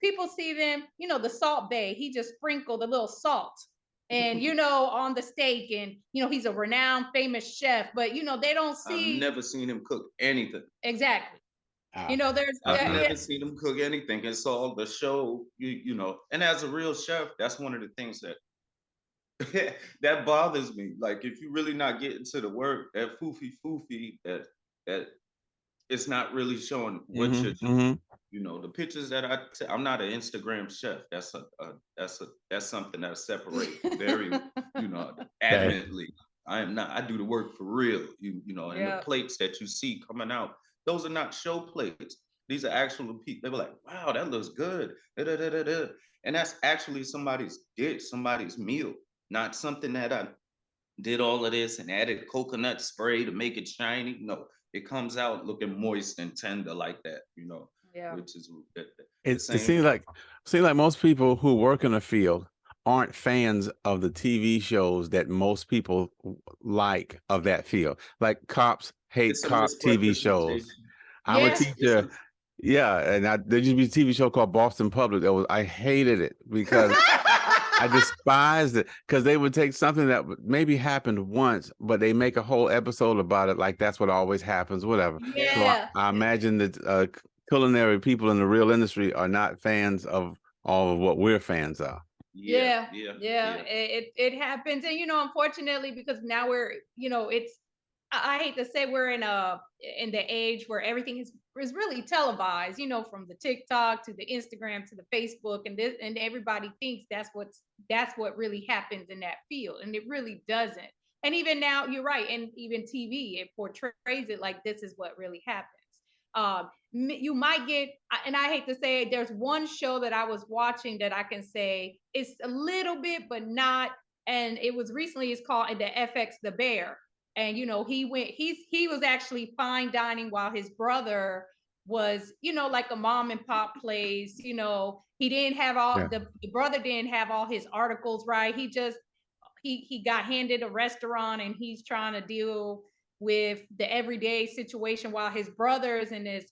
People see them, the Salt Bae, he just sprinkled a little salt and, on the steak, and, he's a renowned famous chef, but, they don't see. I've never seen him cook anything. Exactly. You know, there's I've never seen him cook anything. It's all the show, you know. And as a real chef, that's one of the things that that bothers me. Like if you're really not getting to the work, that foofy, that it's not really showing what you're doing. You know, the pictures that I'm not an Instagram chef. That's something that I separate very, you know, adamantly. I am not. I do the work for real. You know, and the plates that you see coming out, those are not show plates. These are actual people. They were like, wow, that looks good. Da, da, da, da, da. And that's actually somebody's dish, somebody's meal, not something that I did all of this and added coconut spray to make it shiny. No, it comes out looking moist and tender like that, you know, which is the It same. seems like most people who work in the field aren't fans of the TV shows that most people like of that field. Like cops hate It's a cop TV shows. misrepresentation. I'm a Yes. teacher. Yeah, and there used to be a TV show called Boston Public. I hated it because I despised it because they would take something that maybe happened once, but they make a whole episode about it like that's what always happens, whatever. So I imagine that culinary people in the real industry are not fans of all of what we're fans of. It happens, and you know, unfortunately, because now we're, you know, I hate to say we're in the age where everything is really televised, you know, from the TikTok to the Instagram to the Facebook, and everybody thinks that's what really happens in that field, and it really doesn't. And even now, you're right, and even TV, it portrays it like this is what really happens. You might get, and I hate to say it, there's one show that I was watching that I can say it's a little bit, but not. And it was recently, it's called the FX The Bear. And you know, he was actually fine dining while his brother was, you know, like a mom and pop place. You know, he didn't have all the brother didn't have all his articles right. He got handed a restaurant, and he's trying to deal with the everyday situation while his brother is in this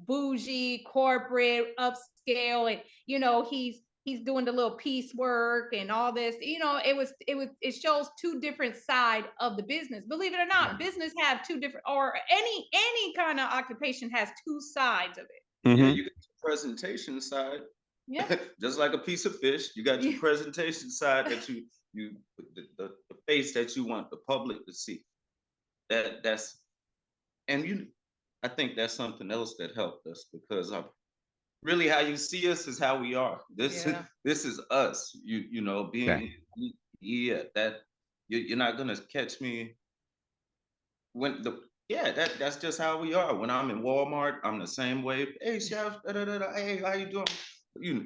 bougie corporate upscale, and you know, he's doing the little piecework and all this. You know, it shows two different side of the business. Believe it or not, business have two different, or any kind of occupation has two sides of it. Yeah, you got your presentation side. Yeah. Just like a piece of fish, you got your presentation side that you the face that you want the public to see. That's and I think that's something else that helped us, because really how you see us is how we are. This is us. You know, being that you're not gonna catch me when that's just how we are. When I'm in Walmart, I'm the same way. Hey chef, hey, how you doing? You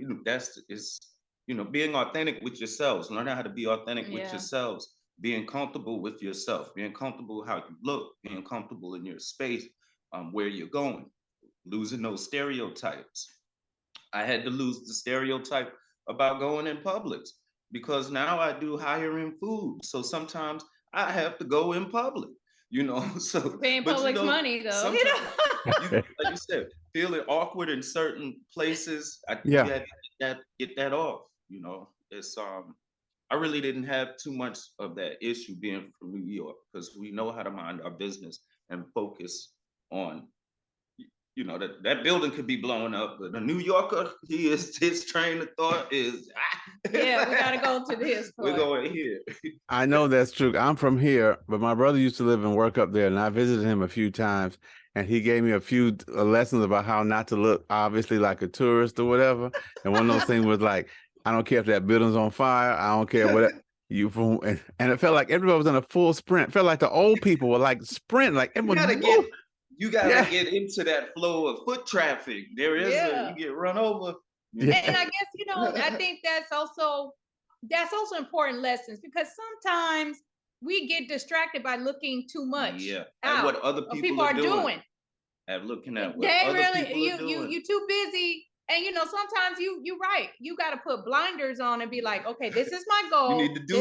know, being authentic with yourselves. Learn how to be authentic with yourselves. Being comfortable with yourself, being comfortable how you look, being comfortable in your space, where you're going, losing those stereotypes. I had to lose the stereotype about going in Publix, because now I do higher-end food. So sometimes I have to go in public, you know. So paying Publix money though. You know? Like you said, feeling awkward in certain places. Get that off, you know. It's I really didn't have too much of that issue being from New York, because we know how to mind our business and focus on, you know, that building could be blowing up, but a New Yorker, his train of thought is, we gotta go to this. We're going here. I know that's true. I'm from here, but my brother used to live and work up there, and I visited him a few times, and he gave me a few lessons about how not to look obviously like a tourist or whatever. And one of those things was like, I don't care if that building's on fire. I don't care what you from. And it felt like everybody was in a full sprint. It felt like the old people were like sprinting, like everyone. You gotta get into that flow of foot traffic. There is you get run over. And I guess, you know, I think that's also important lessons, because sometimes we get distracted by looking too much at what other people are doing. At looking at what other people are doing. You too busy. And you know, sometimes you're right. You got to put blinders on and be like, okay, this is my goal. You need to do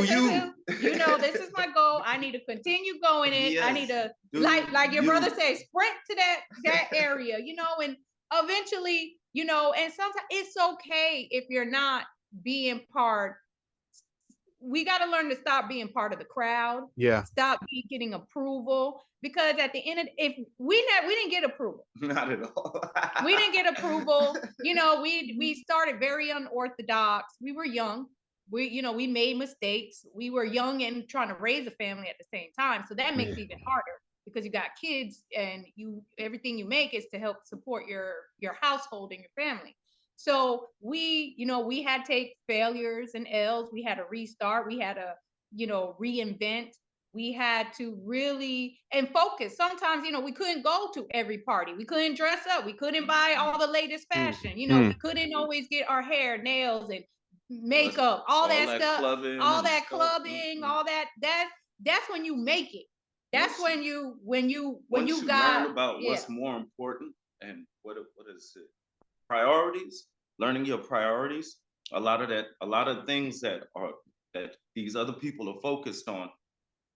you know, this is my goal. I need to continue going it. Yes. I need to, like your brother says, sprint to that area, you know, and eventually, you know, and sometimes it's okay if you're not being part we got to learn to stop being part of the crowd. Yeah. Stop getting approval, because at the end of, if we didn't get approval. Not at all. We didn't get approval. You know, we started very unorthodox. We were young. We made mistakes. We were young and trying to raise a family at the same time. So that makes it even harder, because you got kids, and everything you make is to help support your household and your family. So we had to take failures and L's. We had to restart. We had to, reinvent. We had to really and focus. Sometimes, we couldn't go to every party. We couldn't dress up. We couldn't buy all the latest fashion. We couldn't always get our hair, nails, and makeup, all that stuff, all that clubbing, all that. That's when you make it. That's when you got learn about what's more important and what is it? Priorities, learning your priorities. A lot of things that these other people are focused on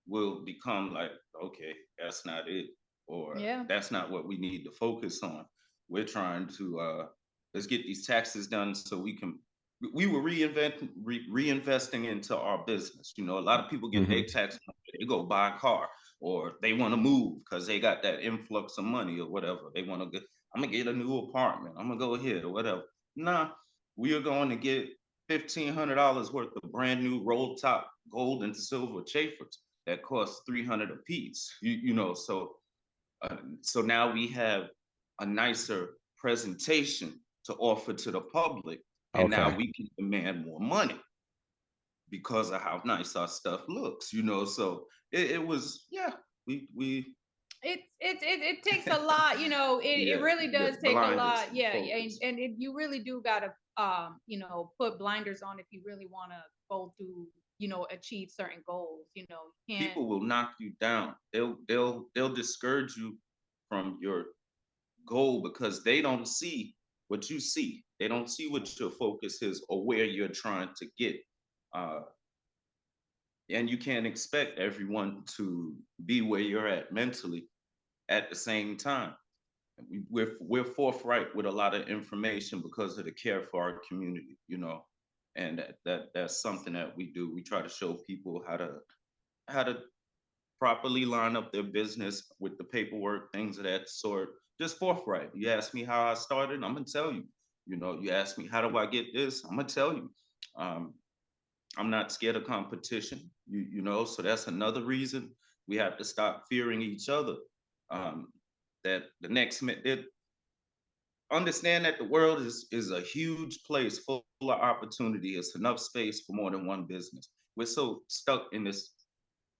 will become like, okay, that's not it, or that's not what we need to focus on. We're trying to let's get these taxes done so we were reinvesting into our business. A lot of people get their tax money, they go buy a car, or they want to move because they got that influx of money or whatever. They want to get, I'm gonna get a new apartment, I'm gonna go here or whatever. Nah, we are going to get $1,500 worth of brand new roll top gold and silver chafers that cost $300 a piece. So now we have a nicer presentation to offer to the public, and now we can demand more money because of how nice our stuff looks. So it was, we it takes a lot. It really does take a lot. You really do gotta put blinders on if you really want to go through, achieve certain goals. You can't. People will knock you down. They'll discourage you from your goal because they don't see what you see. They don't see what your focus is or where you're trying to get. And you can't expect everyone to be where you're at mentally at the same time. We're forthright with a lot of information because of the care for our community, and that's something that we do. We try to show people how to properly line up their business with the paperwork, things of that sort. Just forthright. You ask me how I started, I'm gonna tell you. You ask me how do I get this, I'm gonna tell you. I'm not scared of competition, so that's another reason we have to stop fearing each other. That the next minute, understand that the world is a huge place full of opportunity. It's enough space for more than one business. We're so stuck in this.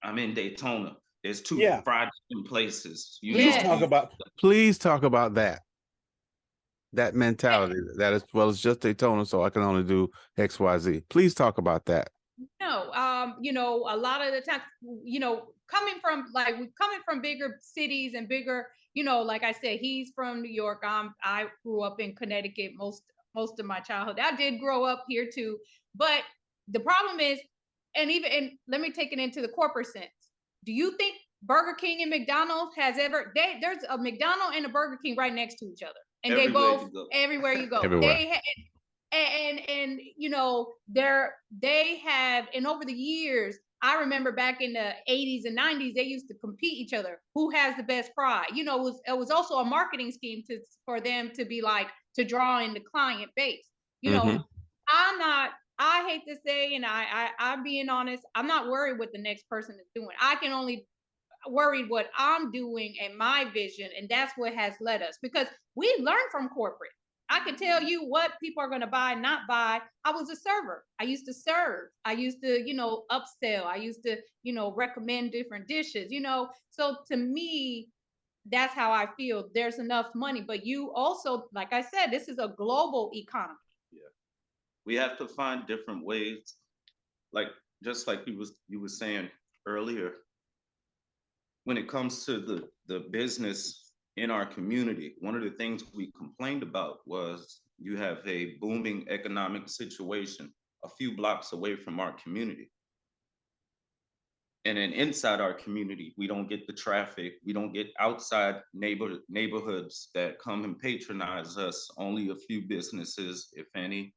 I'm in Daytona. There's two fried chicken places. Please talk about that mentality. That is, well, it's just Daytona, so I can only do XYZ. Please talk about that. No, a lot of the time, coming from bigger cities and bigger, like I said, he's from New York. I grew up in Connecticut most of my childhood. I did grow up here too, but the problem is, and let me take it into the corporate sense. Do you think Burger King and McDonald's has ever? There's a McDonald's and a Burger King right next to each other, and they both everywhere you go. Everywhere. They have, and over the years, I remember back in the 80s and 90s, they used to compete each other. Who has the best fry? It was also a marketing scheme for them to be like, to draw in the client base. I hate to say, and I'm being honest, I'm not worried what the next person is doing. I can only worry what I'm doing and my vision, and that's what has led us, because we learn from corporate. I can tell you what people are going to buy, not buy. I was a server. I used to serve. I used to, upsell. I used to, recommend different dishes, So to me, that's how I feel. There's enough money, but you also, like I said, this is a global economy. Yeah. We have to find different ways, just like you were saying earlier, when it comes to the business in our community. One of the things we complained about was you have a booming economic situation a few blocks away from our community. And then inside our community, we don't get the traffic. We don't get outside neighborhoods that come and patronize us. Only a few businesses, if any.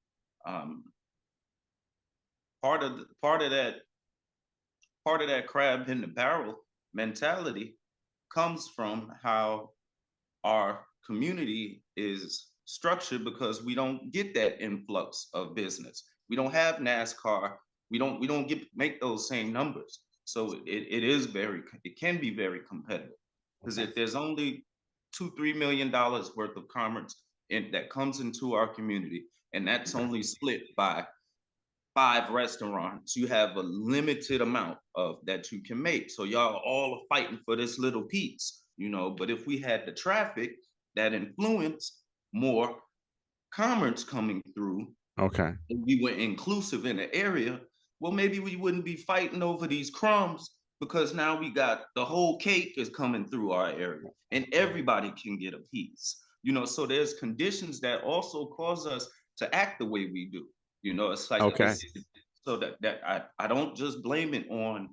part of that crab in the barrel mentality comes from how our community is structured, because we don't get that influx of business. We don't have NASCAR. We don't make those same numbers. So it can be very competitive, because if there's only $2-3 million worth of commerce that comes into our community, and that's only split by 5 restaurants, you have a limited amount of that you can make. So y'all all are fighting for this little piece, but if we had the traffic that influenced more commerce coming through, Okay. and we were inclusive in the area, well, maybe we wouldn't be fighting over these crumbs, because now we got the whole cake is coming through our area and everybody can get a piece. So there's conditions that also cause us to act the way we do. It's like, okay. So that I don't just blame it on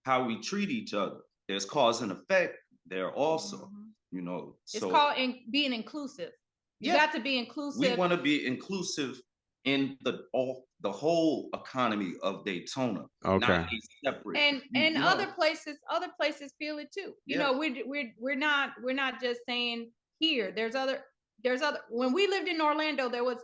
how we treat each other. There's cause and effect there also. It's called being inclusive. You got to be inclusive. We want to be inclusive in the whole economy of Daytona. Okay. Not be separate. And other places feel it too. We're not just saying here. There's other. When we lived in Orlando, there was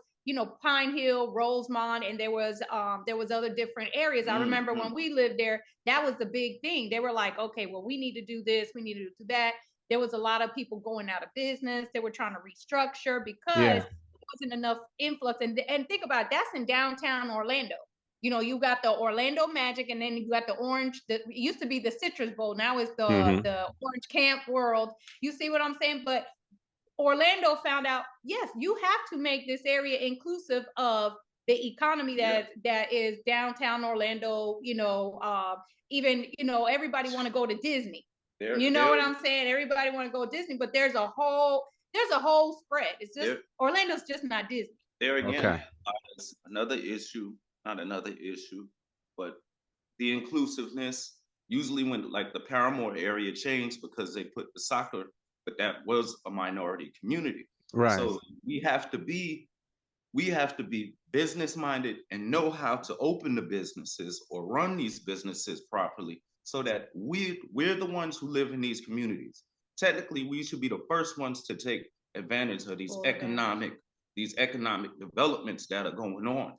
Pine Hill, Rosemont, and there was other different areas. I remember when we lived there, that was the big thing. They were like, okay, well, we need to do this, we need to do that. There was a lot of people going out of business. They were trying to restructure because there wasn't enough influx. And think about it, that's in downtown Orlando. You got the Orlando Magic, and then you got the Orange. It used to be the Citrus Bowl. Now it's the Orange Camp World. You see what I'm saying? But Orlando found out, yes, you have to make this area inclusive of the economy that is downtown Orlando. Even everybody want to go to Disney. What I'm saying? Everybody want to go to Disney, but there's a whole spread. It's just Orlando's just not Disney. There again, another issue, not another issue, but the inclusiveness. Usually when like the Paramore area changed because they put the soccer, but that was a minority community. Right. So we have to be business minded and know how to open the businesses or run these businesses properly, so that we're the ones who live in these communities. Technically, we should be the first ones to take advantage of these economic developments that are going on.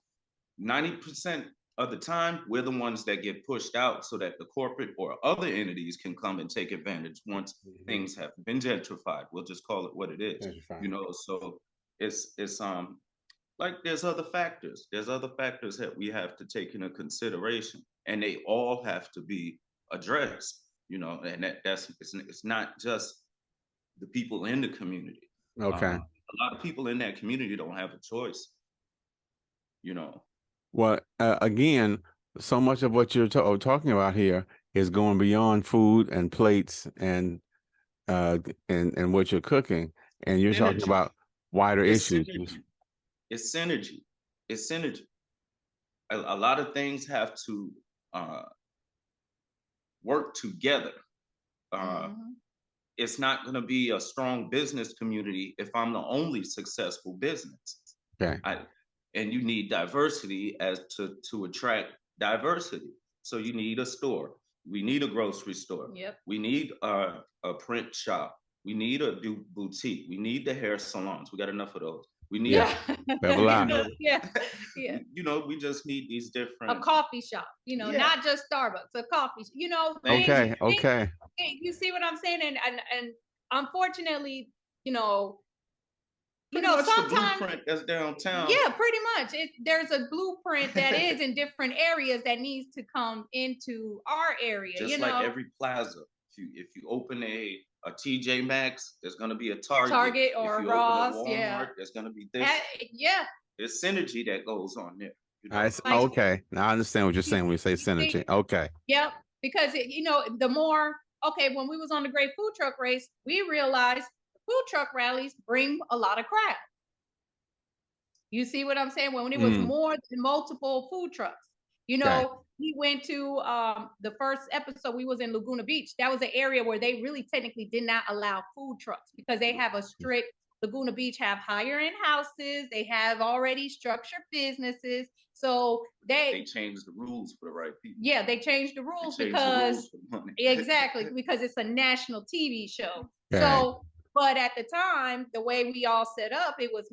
90% of the time, we're the ones that get pushed out so that the corporate or other entities can come and take advantage once things have been gentrified. We'll just call it what it is. So it's like there's other factors. There's other factors that we have to take into consideration, and they all have to be addressed. And it's not just the people in the community. Okay. A lot of people in that community don't have a choice. Well, again, so much of what you're talking about here is going beyond food and plates and what you're cooking, and you're talking about wider issues. It's synergy. A lot of things have to work together. It's not going to be a strong business community if I'm the only successful business. Okay. And you need diversity to attract diversity. So you need a store. We need a grocery store. Yep. We need a print shop. We need a boutique. We need the hair salons. We got enough of those. We need we just need these different. A coffee shop, not just Starbucks, a coffee, Okay. You see what I'm saying? And unfortunately, sometimes the blueprint that's downtown. Yeah, pretty much. There's a blueprint that is in different areas that needs to come into our area. Just like every plaza. If you open a TJ Maxx, there's going to be a Target or Ross. Open a Walmart, there's going to be this. There's synergy that goes on there. Okay. Now I understand what you're saying when you say synergy. Okay. Yep. Because the more when we was on the Great Food Truck Race, we realized food truck rallies bring a lot of crowd. You see what I'm saying? When it was more than multiple food trucks. We went to the first episode, we was in Laguna Beach. That was an area where they really technically did not allow food trucks because they have a strict Laguna Beach have higher end houses. They have already structured businesses. So They changed the rules for the right people. yeah, they changed the rules They changed because the rules for money. exactly, because it's a national TV show. Okay. So, but at the time, the way we all set up, it was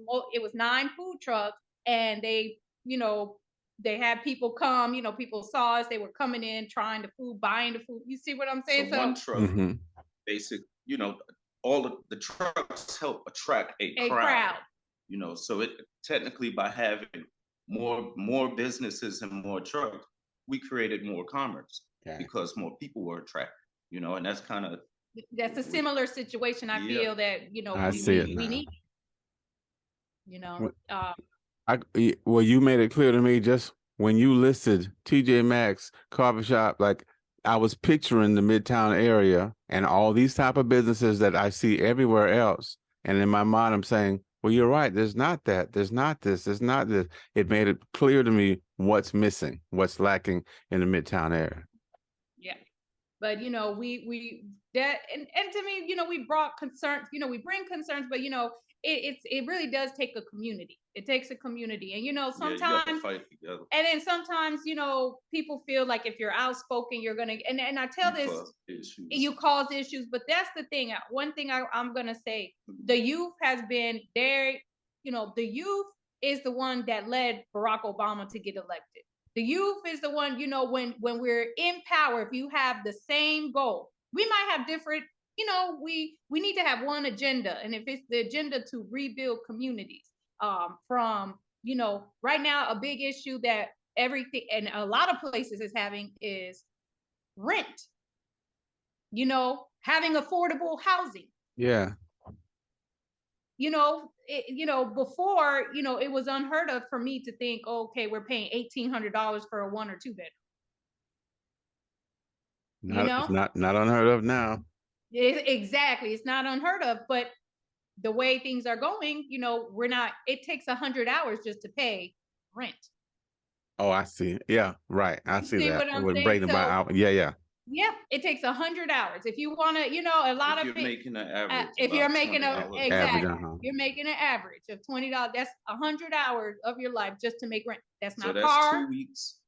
9 food trucks, and they, you know, they had people come. You know, people saw us. They were coming in, trying the food, buying the food. You see what I'm saying? So one truck, Mhm. basic, you know, all of the trucks help attract a crowd. You know, so it technically, by having more businesses and more trucks, we created more commerce because more people were attracted. You know, and that's kind of that's a similar situation. I feel that, you know, I see it now. we need. You know, Well, you made it clear to me just when you listed TJ Maxx coffee shop, like I was picturing the Midtown area and all these type of businesses that I see everywhere else. And in my mind, I'm saying, well, you're right. There's not that. There's not this. There's not this. It made it clear to me what's missing, what's lacking in the Midtown area. Yeah. But, you know, we that, and to me, you know, we brought concerns, you know, we bring concerns, but, you know, it really does take a community. It takes a community. And, you know, sometimes, you have to fight together. And then sometimes, you know, people feel like if you're outspoken, you're going to, and I tell this, you cause issues, but that's the thing. One thing I'm going to say, the youth has been there, you know, the youth is the one that led Barack Obama to get elected. The youth is the one, you know, when we're in power, if you have the same goal, we might have different, you know, we need to have one agenda. And if it's the agenda to rebuild communities, from, you know, right now, a big issue that everything and a lot of places is having is rent, you know, having affordable housing. Yeah. You know, before, you know, it was unheard of for me to think, oh, okay, we're paying $1,800 for a 1 or 2 bedroom. It's not unheard of now. Exactly. It's not unheard of, but the way things are going, you know, it takes 100 hours just to pay rent. Oh, I see. Yeah, right. I see that. What I'm We're saying? breaking by hour. Yeah. Yeah, it takes 100 hours. If you want to, you know, a lot of it, making an average, if you're making exactly, average, you're making an average of $20. That's 100 hours of your life just to make rent. That's not so that's car. 2 weeks.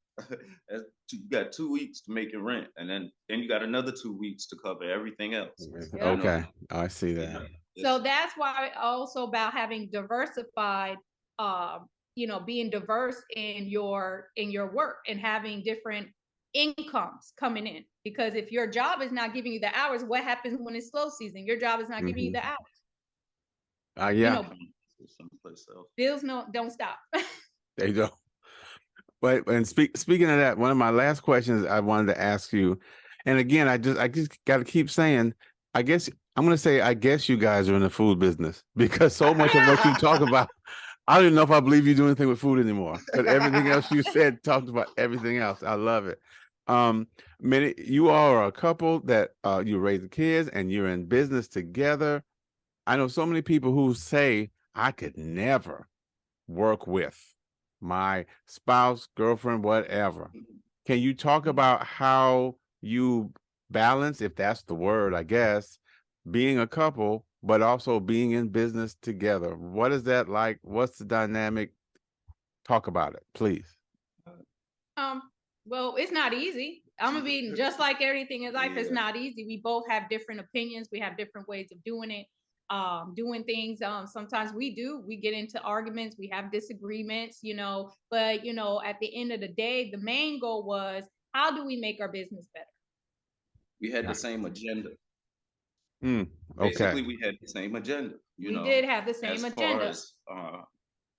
You got 2 weeks to make it rent, and then you got another 2 weeks to cover everything else. Okay, I see that. So that's why also about having diversified, you know, being diverse in your work and having different incomes coming in, because if your job is not giving you the hours, what happens when it's slow season? Your job is not giving you the hours. Yeah. You know, bills don't stop. They don't. But and speaking of that, one of my last questions I wanted to ask you, and again, I just got to keep saying, I guess I'm going to say, I guess you guys are in the food business, because so much of what you talk about, I don't even know if I believe you do anything with food anymore. But everything else you said talked about everything else. I love it. You all are a couple that you raise the kids and you're in business together. I know so many people who say, I could never work with my spouse, girlfriend, whatever. Can you talk about how you balance, if that's the word, I guess, being a couple, but also being in business together? What is that like? What's the dynamic? Talk about it, please. Well, it's not easy. I'm gonna be just like everything in life. It's not easy. We both have different opinions. We have different ways of doing it, doing things. Sometimes we get into arguments. We have disagreements, you know. But you know, at the end of the day, the main goal was, how do we make our business better? We had the same agenda. Okay. Basically, we had the same agenda. We did have the same agenda. As far as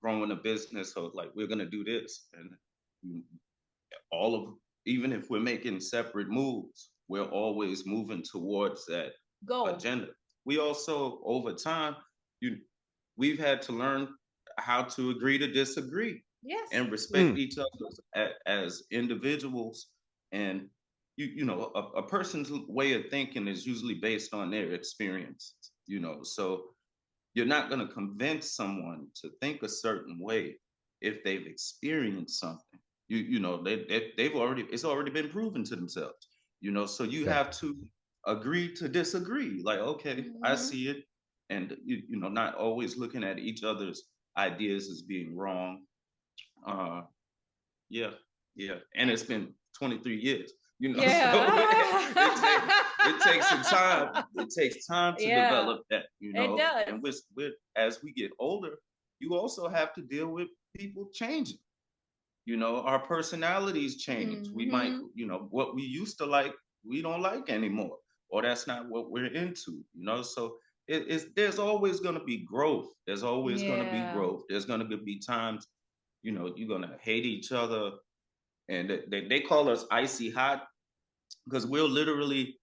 growing a business, so like, we're gonna do this, and even if we're making separate moves, we're always moving towards that goal agenda. We also, over time, we've had to learn how to agree to disagree. Yes. And respect each other as individuals. And you know, a person's way of thinking is usually based on their experiences, you know. So you're not going to convince someone to think a certain way if they've experienced something. You know, it's already been proven to themselves, you know. So you have to agree to disagree. Like, okay, I see it, and not always looking at each other's ideas as being wrong. Yeah, yeah, and it's been 23 years. So it takes some time. It takes time to develop that. It does. And as we get older, you also have to deal with people changing. Our personalities change. We might, what we used to like, we don't like anymore, or that's not what we're into. So there's always going to be growth. There's always going to be growth. There's going to be times, you're going to hate each other, and they call us icy hot because we'll literally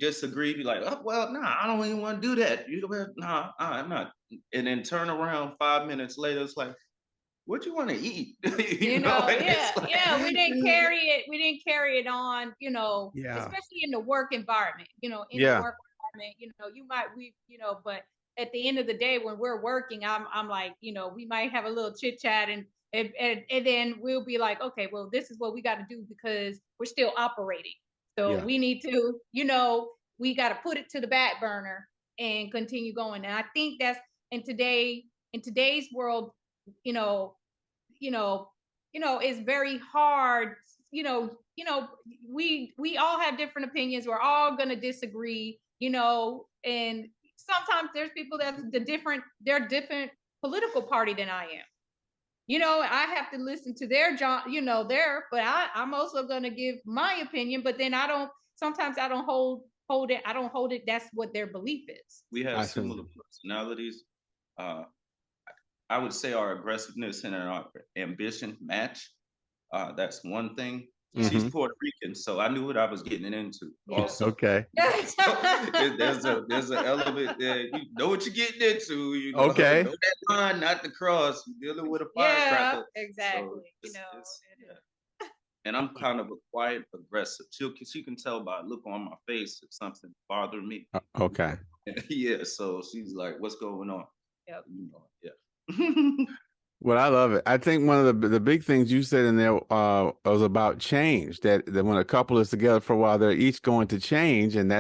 disagree. Be like, oh, well, nah, I don't even want to do that. Nah, I'm not. And then turn around 5 minutes later, it's like, what you want to eat? We didn't carry it. We didn't carry it on, especially in the work environment, in the work environment, but at the end of the day, when we're working, I'm like, we might have a little chit chat and then we'll be like, okay, well, this is what we got to do because we're still operating. So we need to, we got to put it to the back burner and continue going. And I think that's in today's world, it's very hard. We all have different opinions. We're all gonna disagree, and sometimes there's people that's they're different political party than I am. I have to listen to their but I'm also gonna give my opinion, but then sometimes I don't hold it. That's what their belief is. We have similar personalities. I would say our aggressiveness and our ambition match. That's one thing. She's Puerto Rican, so I knew what I was getting into. Also, okay. So there's an element there. You know what you're getting into. Okay. Know that line, not the cross. You're dealing with a firecracker. Yeah, exactly. So and I'm kind of a quiet aggressive. She can tell by a look on my face if something bothered me. Okay. Yeah. So she's like, "What's going on?" Yep. Well, I love it. I think one of the big things you said in there was about change. That when a couple is together for a while, they're each going to change, and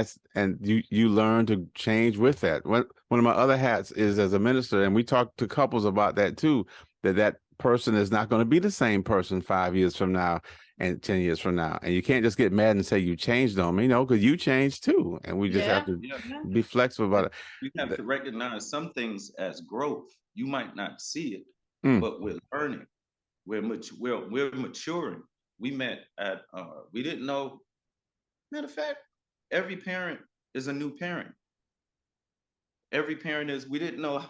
you learn to change with that. One of my other hats is as a minister, and we talk to couples about that too. That person is not going to be the same person 5 years from now and 10 years from now, and you can't just get mad and say you changed them, because you changed too, and we just have to be flexible about it. You have to recognize some things as growth. You might not see it, but we're learning. We're maturing. We met at we didn't know. Matter of fact, every parent is a new parent. Every parent is. We didn't know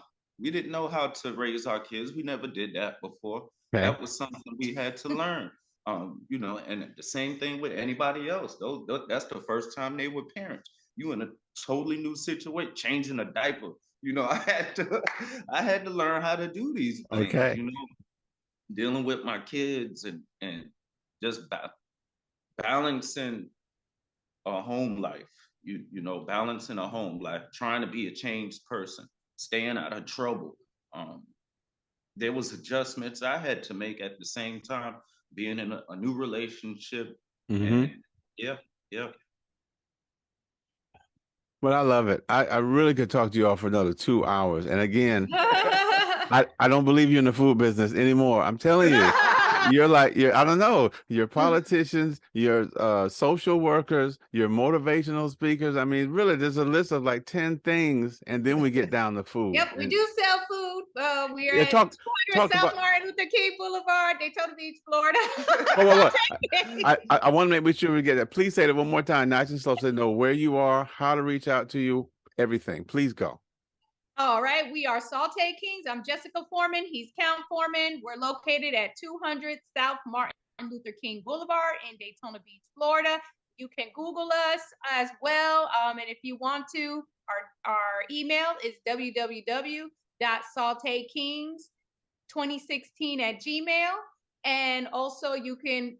how to raise our kids. We never did that before. Okay. That was something we had to learn. And the same thing with anybody else. That's the first time they were parents. You in a totally new situation, changing a diaper. I had to learn how to do these things. Okay. Dealing with my kids and just balancing a home life. Balancing a home life, trying to be a changed person, staying out of trouble. There was adjustments I had to make at the same time, being in a new relationship. And yeah. Well, I love it. I really could talk to you all for another 2 hours. And again, I don't believe you're in the food business anymore. I'm telling you, I don't know, you're politicians, you're social workers, you're motivational speakers. I mean, really, there's a list of like 10 things, and then we get down to food. Yep, we do sell food. We are at 200 South Martin Luther King Boulevard, Daytona Beach, Florida. I want to make sure we get that. Please say that one more time, nice and slow, so they know where you are, how to reach out to you, everything. Please go. All right, we are Saute Kings. I'm Jessica Foreman. He's Count Foreman. We're located at 200 South Martin Luther King Boulevard in Daytona Beach, Florida. You can Google us as well. And if you want to, our email is www.sautekings2016@gmail. And also you can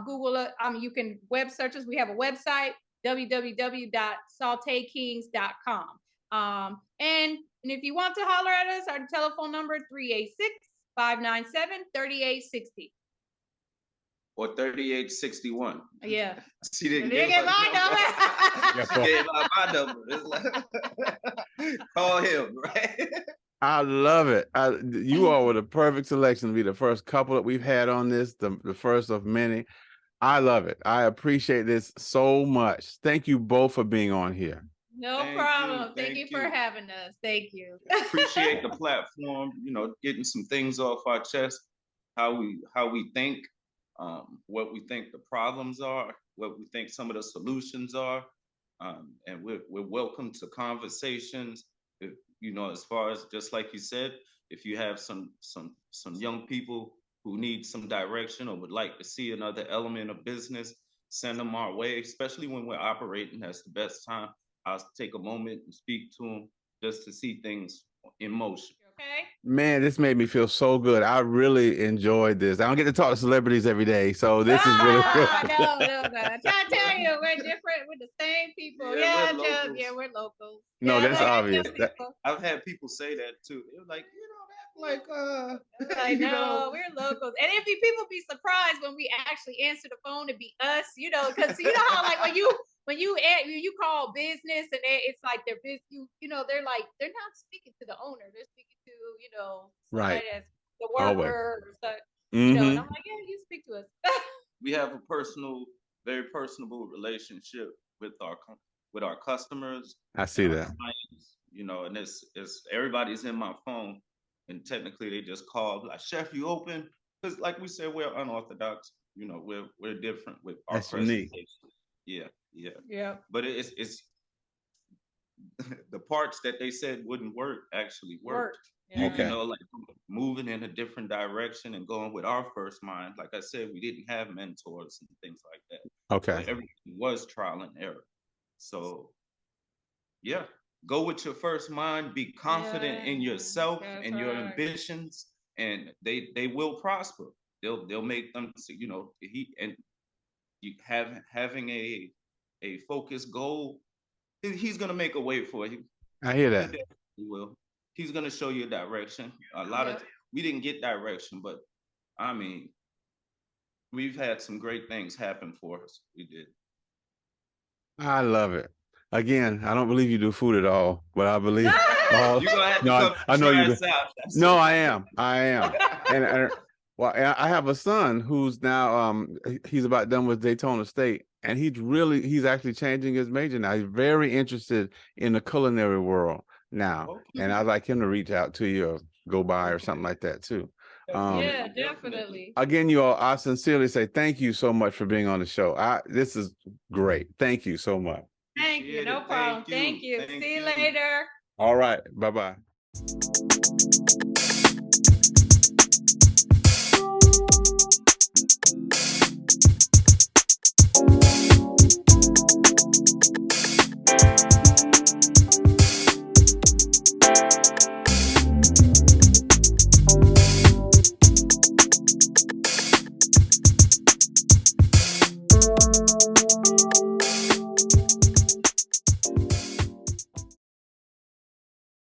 Google it. You can web search us. We have a website, www.sautekings.com. And if you want to holler at us, our telephone number 386-597-3860. or 3861. Yeah. She didn't They give get her my number. number. She gave out my number. It's like, call him, right? I love it. You all were the perfect selection to be the first couple that we've had on this, the first of many. I love it. I appreciate this so much. Thank you both for being on here. No Thank problem. you, Thank you for having us. Thank you. Appreciate the platform, getting some things off our chest, how we think, what we think the problems are, what we think some of the solutions are. And we're welcome to conversations. If, as far as, just like you said, if you have some young people who need some direction or would like to see another element of business, send them our way, especially when we're operating. That's the best time. I'll take a moment and speak to them just to see things in motion. Okay. Man, this made me feel so good. I really enjoyed this. I don't get to talk to celebrities every day, so this is really good. No. I tell you, we're different. We're the same people. Yeah, We're locals. No, that's we're obvious. I've had people say that too. They're like, like I know we're locals, and people be surprised when we actually answer the phone to be us, because how like when you call business and it's like they're busy, they're like they're not speaking to the owner, they're speaking to Right, as the worker or stuff, mm-hmm. And I'm like, yeah, you speak to us. We have a very personable relationship with our customers. I see that. Clients, and it's everybody's in my phone. And technically, they just call like, "Chef, you open?" Because, like we said, we're unorthodox. We're different with our presentation. Unique. Yeah. But it's the parts that they said wouldn't work actually worked. Yeah. Okay. Like moving in a different direction and going with our first mind. Like I said, we didn't have mentors and things like that. Okay. So everything was trial and error. So, yeah. Go with your first mind, be confident in yourself and your ambitions, and they will prosper. They'll make them, having a focused goal, he's gonna make a way for you. I hear that. He will. He's gonna show you direction. We didn't get direction, but I mean, we've had some great things happen for us. We did. I love it. Again, I don't believe you do food at all, but I believe. You're gonna have to come I know you do. No, I am. and I have a son who's now he's about done with Daytona State, and he's actually changing his major now. He's very interested in the culinary world now, and I'd like him to reach out to you or go by or something like that too. Yeah, definitely. Again, you all, I sincerely say thank you so much for being on the show. This is great. Thank you so much. Thank you. No problem. Thank you. See you later. All right. Bye-bye.